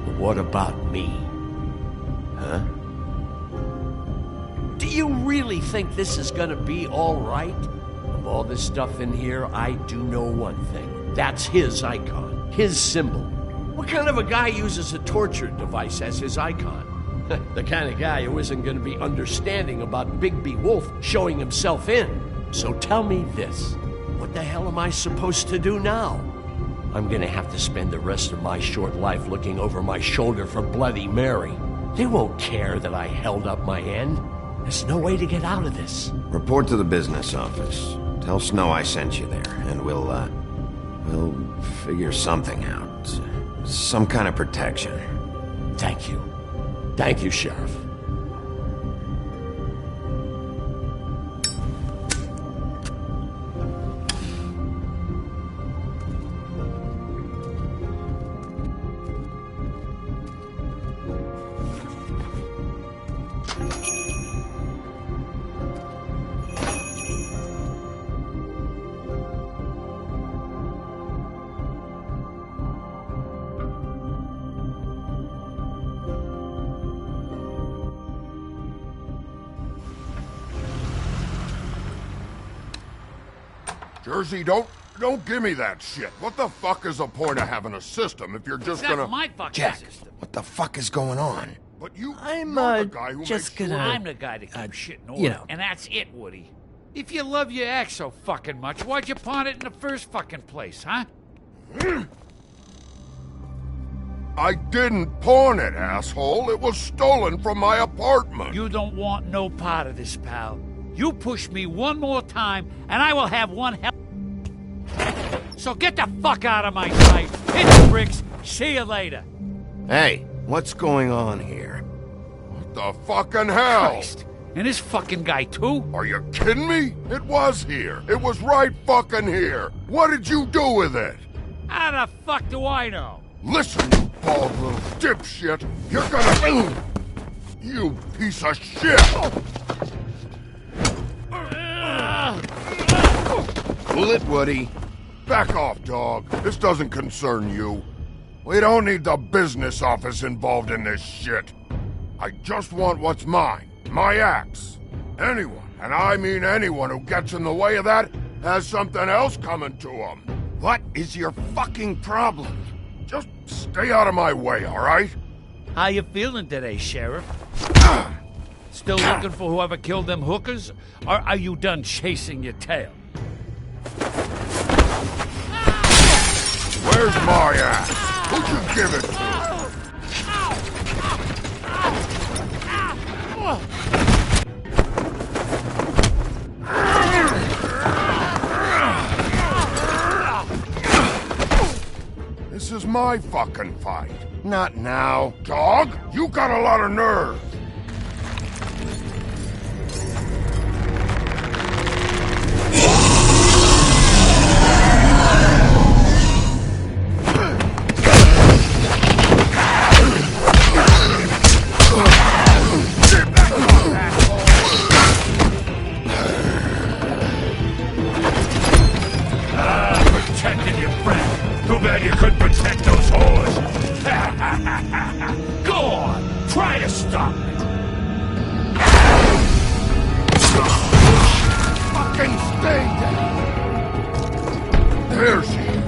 But what about me? Huh? Do you really think this is gonna be all right? Of all this stuff in here, I do know one thing. That's his icon, his symbol. What kind of a guy uses a torture device as his icon? The kind of guy who isn't gonna be understanding about Bigby Wolf showing himself in. So tell me this. What the hell am I supposed to do now? I'm gonna have to spend the rest of my short life looking over my shoulder for Bloody Mary. They won't care that I held up my end. There's no way to get out of this. Report to the business office. Tell Snow I sent you there, and we'll figure something out. Some kind of protection. Thank you. Thank you, Sheriff. Jersey, don't give me that shit. What the fuck is the point of having a system if you're just gonna... my fucking Jack, system. what the fuck is going on? But you... I'm you're the guy who just makes gonna... sure... I'm the guy to keep shit in order. you know. And that's it, Woody. If you love your ex so fucking much, why'd you pawn it in the first fucking place, huh? I didn't pawn it, asshole. It was stolen from my apartment. You don't want no part of this, pal. You push me one more time, and I will have one hell... So get the fuck out of my sight. Hit the bricks. See you later. Hey, what's going on here? What the fucking hell? Christ. And this fucking guy, too? Are you kidding me? It was here. It was right fucking here. What did you do with it? How the fuck do I know? Listen, you bald little dipshit. You're gonna... You piece of shit! Pull it, Woody. Back off, dog. This doesn't concern you. We don't need the business office involved in this shit. I just want what's mine. My axe. Anyone, and I mean anyone who gets in the way of that, has something else coming to them. What is your fucking problem? Just stay out of my way, all right? How you feeling today, Sheriff? Still looking for whoever killed them hookers? Or are you done chasing your tail? Where's my axe? Who'd you give it to? This is my fucking fight. Not now. Dog, you got a lot of nerve. There she is.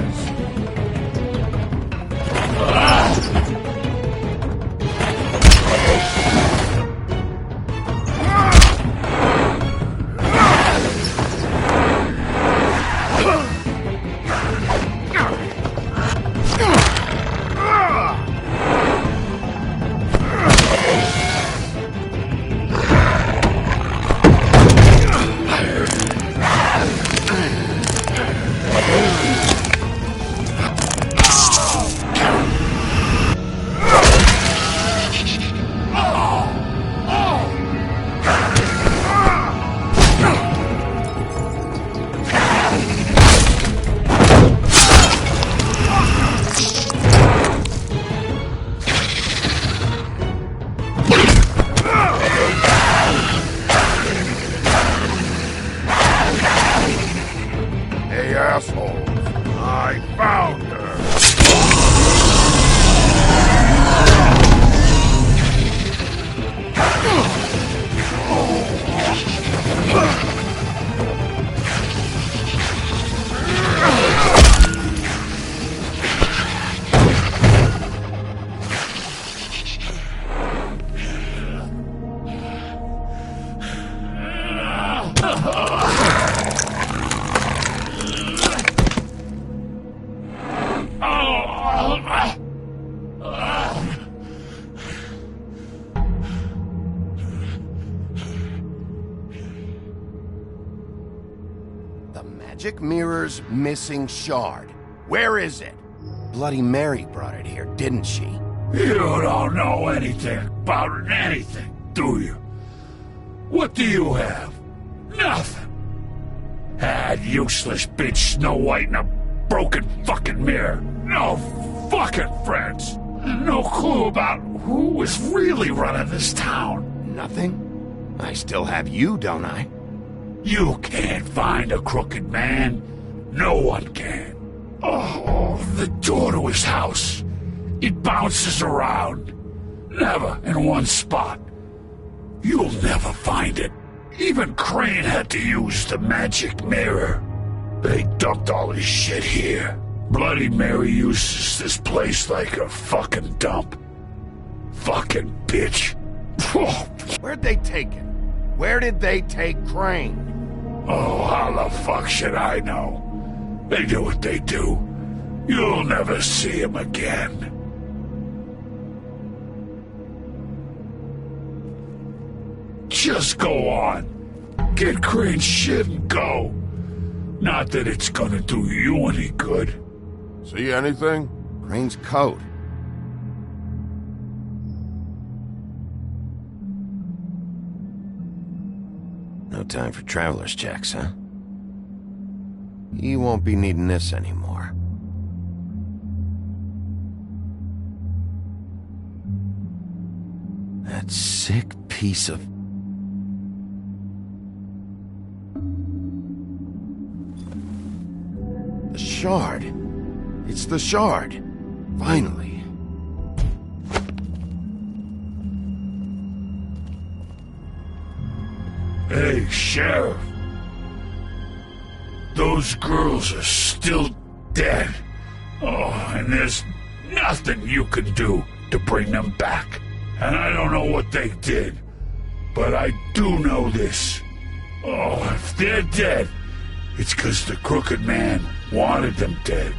Magic mirror's missing shard. Where is it? Bloody Mary brought it here, didn't she? You don't know anything about anything, do you? What do you have? Nothing. That useless bitch Snow White in a broken fucking mirror. No fucking friends. No clue about who was really running this town. Nothing? I still have you, don't I? You can't find a crooked man. No one can. Oh, the door to his house. It bounces around. Never in one spot. You'll never find it. Even Crane had to use the magic mirror. They dumped all his shit here. Bloody Mary uses this place like a fucking dump. Fucking bitch. Where'd they take it? Where did they take Crane? Oh, how the fuck should I know? They do what they do. You'll never see him again. Just go on. Get Crane's shit and go. Not that it's gonna do you any good. See anything? Crane's coat. No time for traveler's checks, huh? You won't be needing this anymore. That sick piece of... The shard. It's the shard. Finally. Hey, Sheriff. Those girls are still dead. Oh, and there's nothing you can do to bring them back. And I don't know what they did, but I do know this. Oh, if they're dead, it's 'cause the Crooked Man wanted them dead.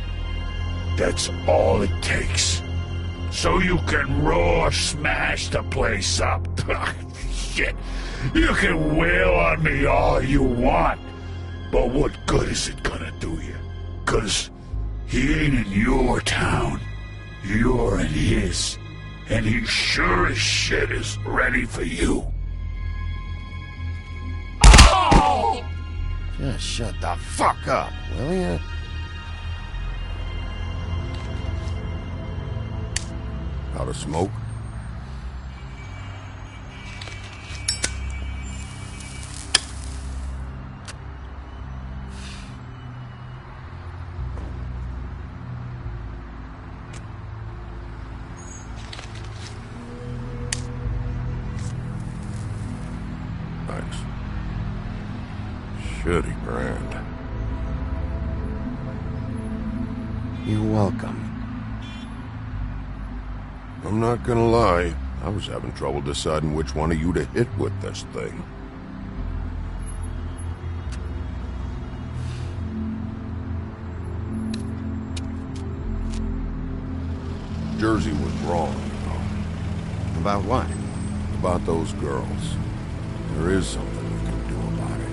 That's all it takes. So you can roar smash the place up. Shit. You can wail on me all you want, but what good is it gonna do you? 'Cause he ain't in your town. You're in his. And he sure as shit is ready for you. Oh! Just shut the fuck up, will ya? Out of smoke? Thanks. Shitty brand. You're welcome. I'm not gonna lie, I was having trouble deciding which one of you to hit with this thing. Jersey was wrong, you know. About what? About those girls. There is something we can do about it.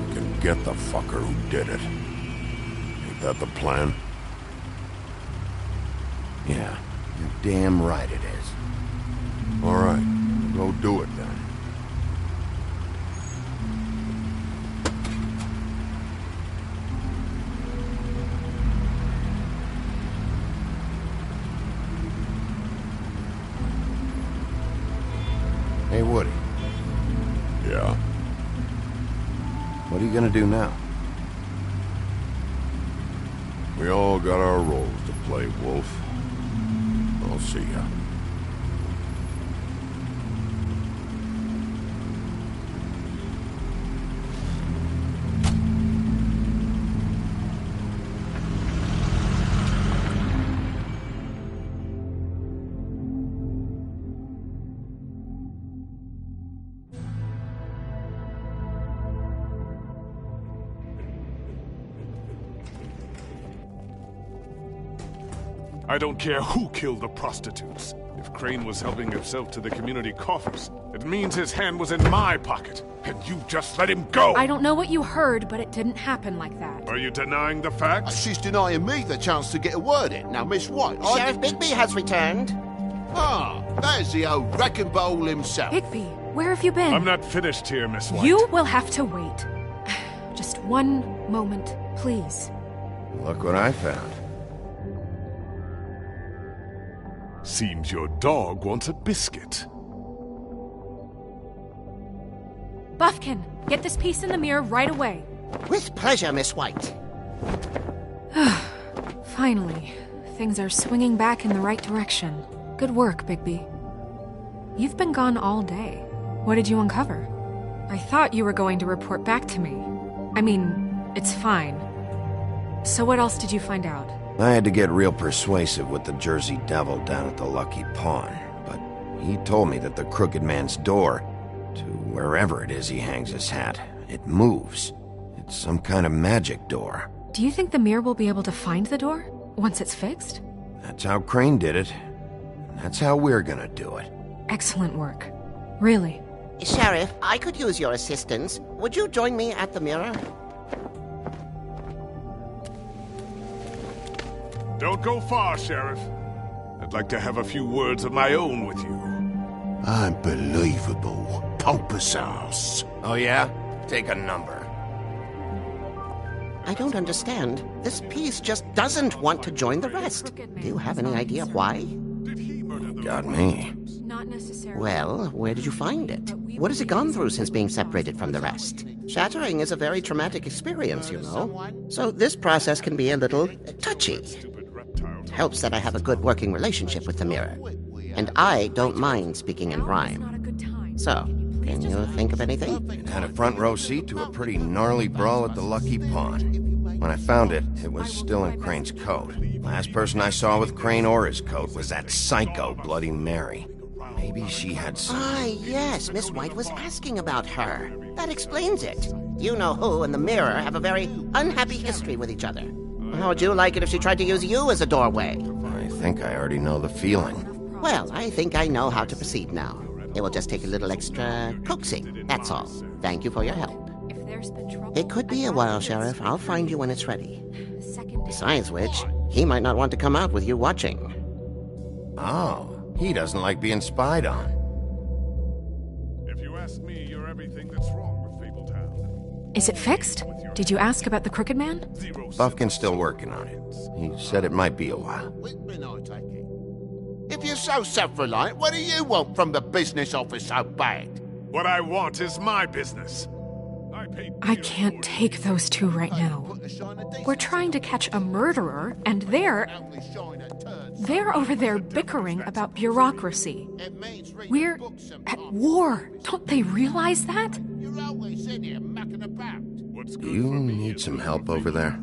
We can get the fucker who did it. Ain't that the plan? Yeah, you're damn right it is. All right, go do it then. Hey, Woody. Yeah? What are you gonna do now? We all got our roles to play, Wolf. I'll see ya. I don't care who killed the prostitutes. If Crane was helping himself to the community coffers, it means his hand was in my pocket, and you just let him go! I don't know what you heard, but it didn't happen like that. Are you denying the facts? She's denying me the chance to get a word in. Now, Miss White, Sheriff Bigby has returned. Ah, there's the old wrecking bowl himself. Bigby, where have you been? I'm not finished here, Miss White. You will have to wait. Just one moment, please. Look what I found. Seems your dog wants a biscuit. Buffkin, get this piece in the mirror right away. With pleasure, Miss White. Finally, things are swinging back in the right direction. Good work, Bigby. You've been gone all day. What did you uncover? I thought you were going to report back to me. I mean, it's fine. So what else did you find out? I had to get real persuasive with the Jersey Devil down at the Lucky Pawn, but he told me that the Crooked Man's door, to wherever it is he hangs his hat, it moves. It's some kind of magic door. Do you think the mirror will be able to find the door once it's fixed? That's how Crane did it. And that's how we're gonna do it. Excellent work. Really. Sheriff, I could use your assistance. Would you join me at the mirror? Don't go far, Sheriff. I'd like to have a few words of my own with you. Unbelievable. Pompous ass. Oh yeah? Take a number. I don't understand. This piece just doesn't want to join the rest. Do you have any idea why? Got me. Not necessarily. Well, where did you find it? What has it gone through since being separated from the rest? Shattering is a very traumatic experience, you know. So this process can be a little touchy. It helps that I have a good working relationship with the mirror. And I don't mind speaking in rhyme. So, can you think of anything? Had a front row seat to a pretty gnarly brawl at the Lucky Pond. When I found it, it was still in Crane's coat. Last person I saw with Crane or his coat was that psycho Bloody Mary. Maybe she had some... Ah, yes, Miss White was asking about her. That explains it. You know who and the mirror have a very unhappy history with each other. How would you like it if she tried to use you as a doorway? I think I already know the feeling. Well, I think I know how to proceed now. It will just take a little extra coaxing, that's all. Thank you for your help. It could be a while, Sheriff. I'll find you when it's ready. Besides which, he might not want to come out with you watching. Oh, he doesn't like being spied on. If you ask me, you're everything that's wrong with Fabletown. Is it fixed? Did you ask about the Crooked Man? Buffkin's still working on it. He said it might be a while. If you're so self-reliant, what do you want from the business office so bad? What I want is my business. I can't take those two right now. We're trying to catch a murderer, and they're over there bickering about bureaucracy. We're at war. Don't they realize that? Do you need some help over there?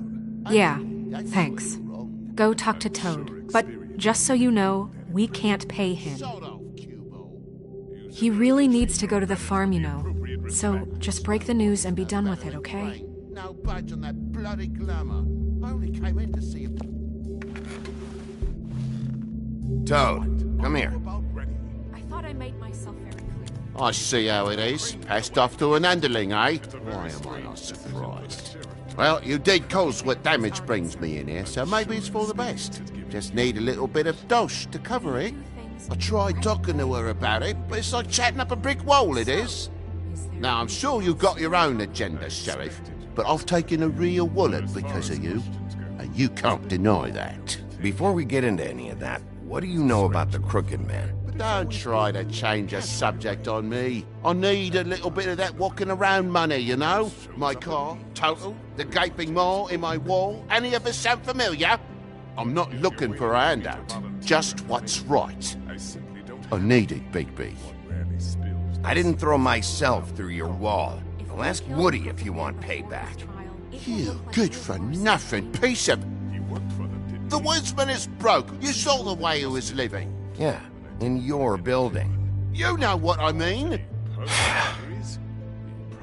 Yeah, thanks. Go talk to Toad. But just so you know, we can't pay him. He really needs to go to the farm, you know. So just break the news and be done with it, okay? No budge on that bloody glamour. I only came in to see Toad, come here. I thought I made myself very clear. I see how it is. Passed off to an underling, eh? Why am I not surprised? Well, you did cause what damage brings me in here, so maybe it's for the best. Just need a little bit of dosh to cover it. I tried talking to her about it, but it's like chatting up a brick wall, it is. Now, I'm sure you've got your own agenda, Sheriff, but I've taken a real wallet because of you, and you can't deny that. Before we get into any of that, what do you know about the Crooked Man? Don't try to change a subject on me. I need a little bit of that walking around money, you know? My car, total, the gaping maw in my wall. Any of us sound familiar? I'm not looking for a handout, just what's right. I need it, Big B. I didn't throw myself through your wall. I'll ask Woody if you want payback. You good-for-nothing piece of... The woodsman is broke. You saw the way he was living. Yeah, in your building. You know what I mean.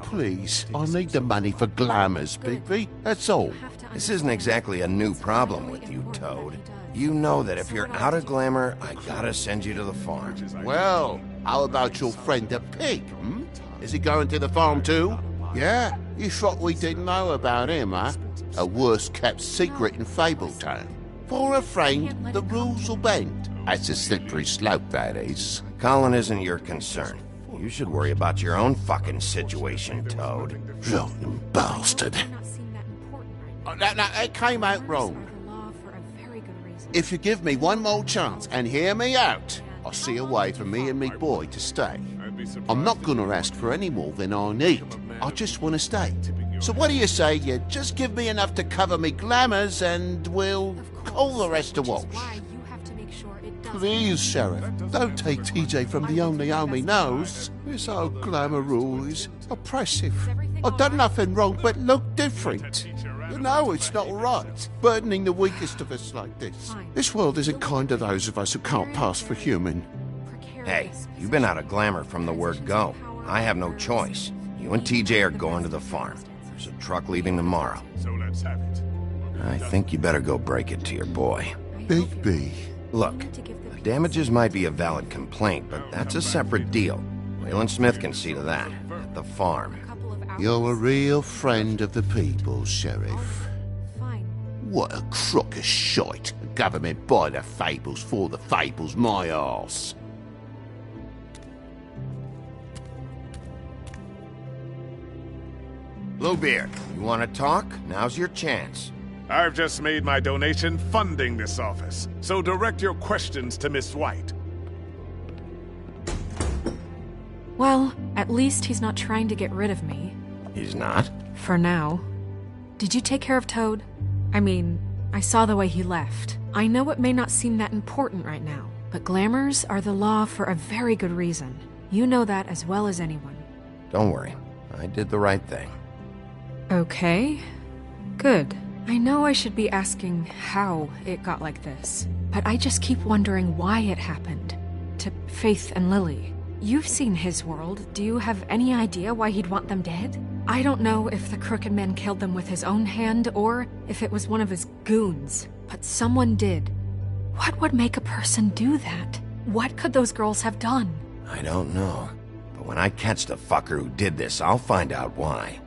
Please, I need the money for glamours, Bigby. That's all. This isn't exactly a new problem with you, Toad. You know that if you're out of glamour, I gotta send you to the farm. Well, how about your friend the pig, hmm? Is he going to the farm too? Yeah? You thought we didn't know about him, huh? A worst-kept secret in Fabletown. For a friend, the rules will bend. That's a slippery slope, that is. Colin isn't your concern. You should worry about your own fucking situation, Toad. Rotten bastard. No, it came out wrong. If you give me one more chance and hear me out, I'll see a way for me and me boy to stay. I'm not gonna ask for any more than I need. I just want to stay. So what do you say you just give me enough to cover me glamours and we'll call the rest a wash? Please, Sheriff, don't take TJ from the only home he knows. This old glamour rule is oppressive. I've done nothing wrong but look different. You know it's not right, burdening the weakest of us like this. This world isn't kind to those of us who can't pass for human. Hey, you've been out of glamour from the word go. I have no choice. You and TJ are going to the farm. There's a truck leaving tomorrow. So let's have it. I think you better go break it to your boy. Bigby. Look, the damages might be a valid complaint, but that's a separate deal. Waylon Smith can see to that, at the farm. You're a real friend of the people, Sheriff. What a crock of shite. The government buy the fables for the fables, my arse. Bluebeard, you want to talk? Now's your chance. I've just made my donation funding this office, so direct your questions to Miss White. Well, at least he's not trying to get rid of me. He's not? For now. Did you take care of Toad? I mean, I saw the way he left. I know it may not seem that important right now, but glamours are the law for a very good reason. You know that as well as anyone. Don't worry. I did the right thing. Okay. Good. I know I should be asking how it got like this, but I just keep wondering why it happened. To Faith and Lily. You've seen his world. Do you have any idea why he'd want them dead? I don't know if the Crooked Man killed them with his own hand or if it was one of his goons, but someone did. What would make a person do that? What could those girls have done? I don't know. But when I catch the fucker who did this, I'll find out why.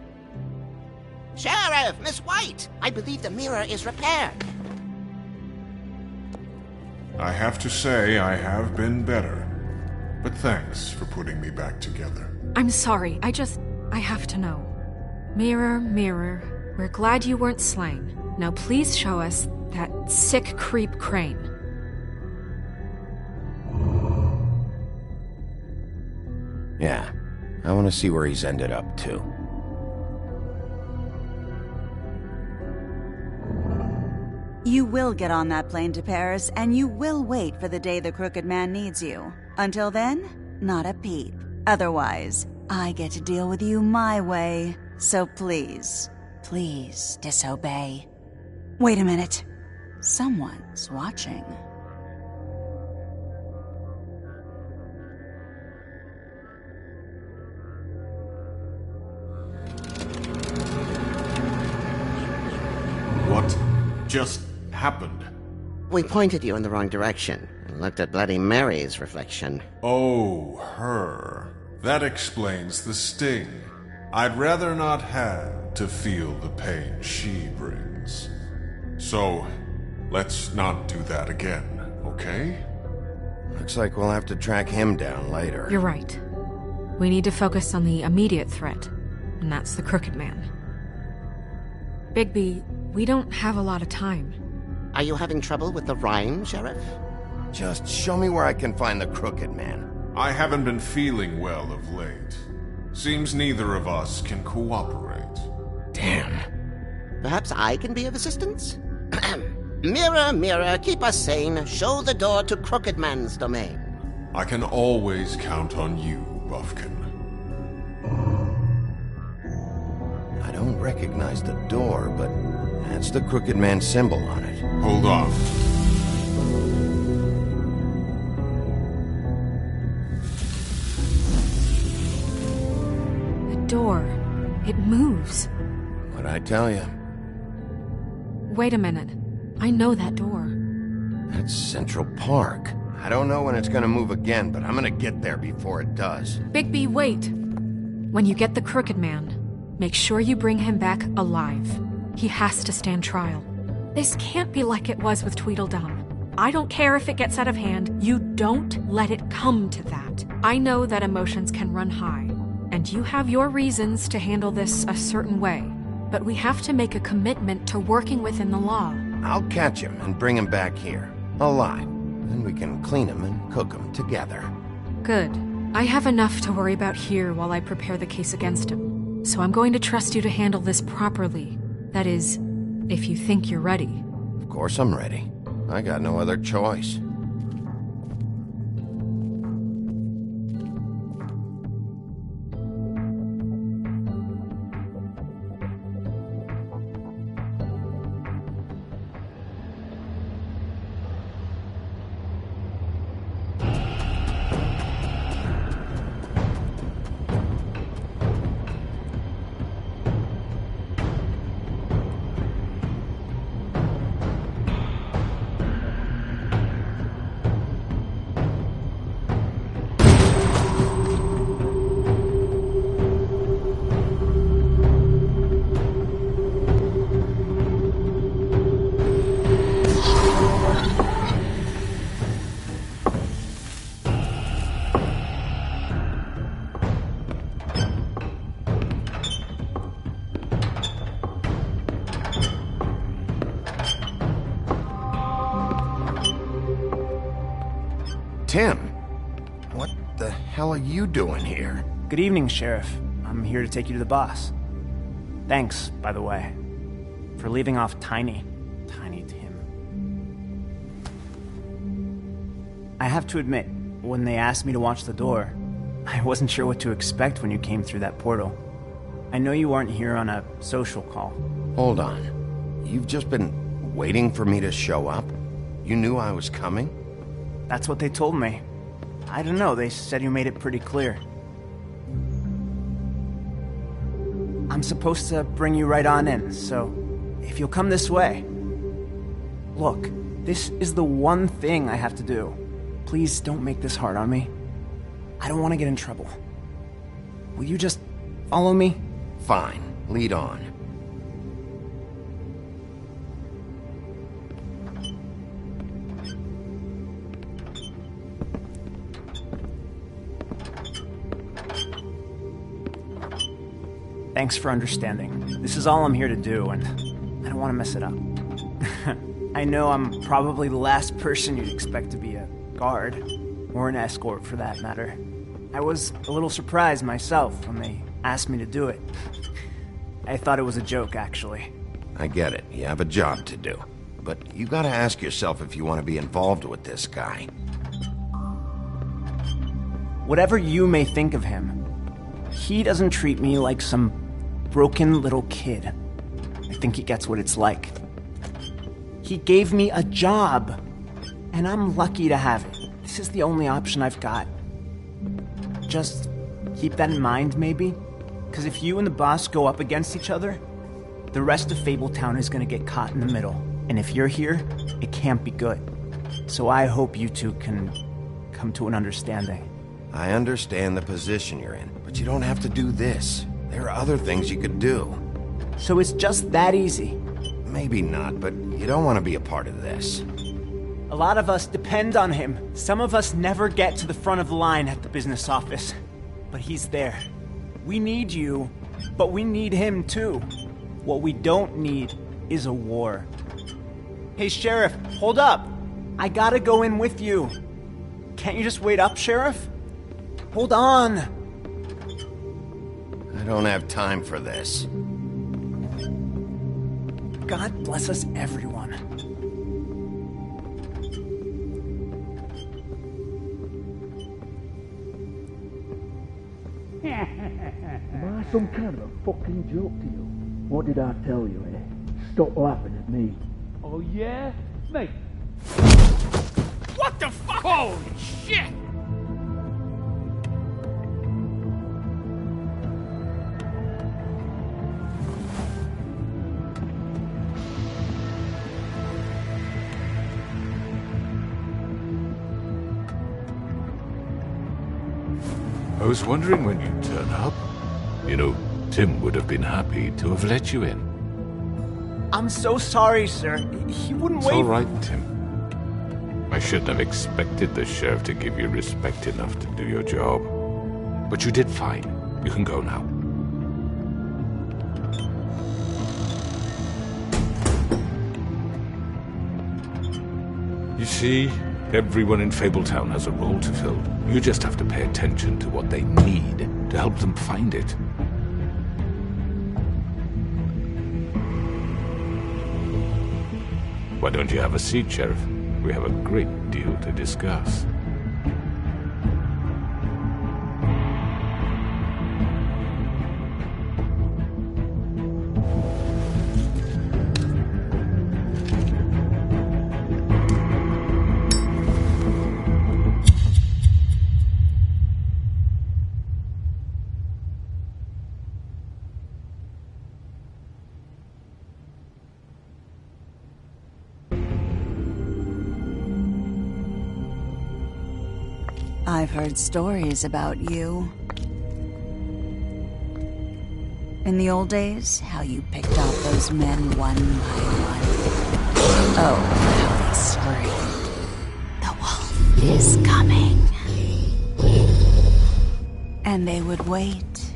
Sheriff, Miss White! I believe the mirror is repaired. I have to say I have been better. But thanks for putting me back together. I'm sorry, I have to know. Mirror, mirror, we're glad you weren't slain. Now please show us that sick creep Crane. Yeah, I want to see where he's ended up, too. You will get on that plane to Paris, and you will wait for the day the Crooked Man needs you. Until then, not a peep. Otherwise, I get to deal with you my way. So please, please disobey. Wait a minute. Someone's watching. What just happened? We pointed you in the wrong direction and looked at Bloody Mary's reflection. Oh, her. That explains the sting. I'd rather not have to feel the pain she brings. So, let's not do that again, okay? Looks like we'll have to track him down later. You're right. We need to focus on the immediate threat, and that's the Crooked Man. Bigby, we don't have a lot of time. Are you having trouble with the rhyme, Sheriff? Just show me where I can find the Crooked Man. I haven't been feeling well of late. Seems neither of us can cooperate. Damn. Perhaps I can be of assistance? Mirror, mirror, keep us sane. Show the door to Crooked Man's domain. I can always count on you, Buffkin. I don't recognize the door, but that's the Crooked Man symbol on it. Hold on. The door. It moves. What'd I tell you? Wait a minute. I know that door. That's Central Park. I don't know when it's gonna move again, but I'm gonna get there before it does. Bigby, wait! When you get the Crooked Man, make sure you bring him back alive. He has to stand trial. This can't be like it was with Tweedledum. I don't care if it gets out of hand. You don't let it come to that. I know that emotions can run high, and you have your reasons to handle this a certain way. But we have to make a commitment to working within the law. I'll catch him and bring him back here, alive. Then we can clean him and cook him together. Good. I have enough to worry about here while I prepare the case against him. So I'm going to trust you to handle this properly. That is, if you think you're ready. Of course I'm ready. I got no other choice. Tim, what the hell are you doing here? Good evening, Sheriff. I'm here to take you to the boss. Thanks, by the way, for leaving off Tiny Tim. I have to admit, when they asked me to watch the door, I wasn't sure what to expect when you came through that portal. I know you aren't here on a social call. Hold on. You've just been waiting for me to show up? You knew I was coming? That's what they told me. I don't know, they said you made it pretty clear. I'm supposed to bring you right on in, so if you'll come this way. Look, this is the one thing I have to do. Please don't make this hard on me. I don't want to get in trouble. Will you just follow me? Fine, lead on. Thanks for understanding. This is all I'm here to do, and I don't want to mess it up. I know I'm probably the last person you'd expect to be a guard, or an escort for that matter. I was a little surprised myself when they asked me to do it. I thought it was a joke, actually. I get it. You have a job to do. But you gotta ask yourself if you want to be involved with this guy. Whatever you may think of him, he doesn't treat me like some broken little kid. I think he gets what it's like. He gave me a job, and I'm lucky to have it. This is the only option I've got. Just keep that in mind, maybe? Because if you and the boss go up against each other, the rest of Fabletown is going to get caught in the middle. And if you're here, it can't be good. So I hope you two can come to an understanding. I understand the position you're in, but you don't have to do this. There are other things you could do. So it's just that easy? Maybe not, but you don't want to be a part of this. A lot of us depend on him. Some of us never get to the front of the line at the business office. But he's there. We need you, but we need him too. What we don't need is a war. Hey, Sheriff, hold up. I gotta go in with you. Can't you just wait up, Sheriff? Hold on. I don't have time for this. God bless us, everyone. Am I some kind of a fucking joke to you? What did I tell you, eh? Stop laughing at me. Oh, yeah? Mate. What the fuck? Holy shit! I was wondering when you'd turn up. You know, Tim would have been happy to have let you in. I'm so sorry, sir. He wouldn't It's wait. all right, Tim. I shouldn't have expected the sheriff to give you respect enough to do your job. But you did fine. You can go now. You see, everyone in Fabletown has a role to fill. You just have to pay attention to what they need to help them find it. Why don't you have a seat, Sheriff? We have a great deal to discuss. I've heard stories about you. In the old days, how you picked off those men one by one. Oh, how they screamed. The wolf is coming. And they would wait,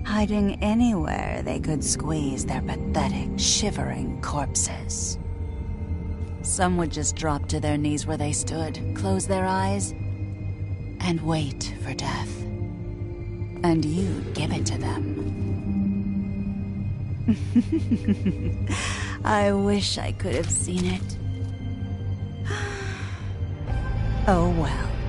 hiding anywhere they could squeeze their pathetic, shivering corpses. Some would just drop to their knees where they stood, close their eyes, and wait for death. And you'd give it to them. I wish I could have seen it. Oh well.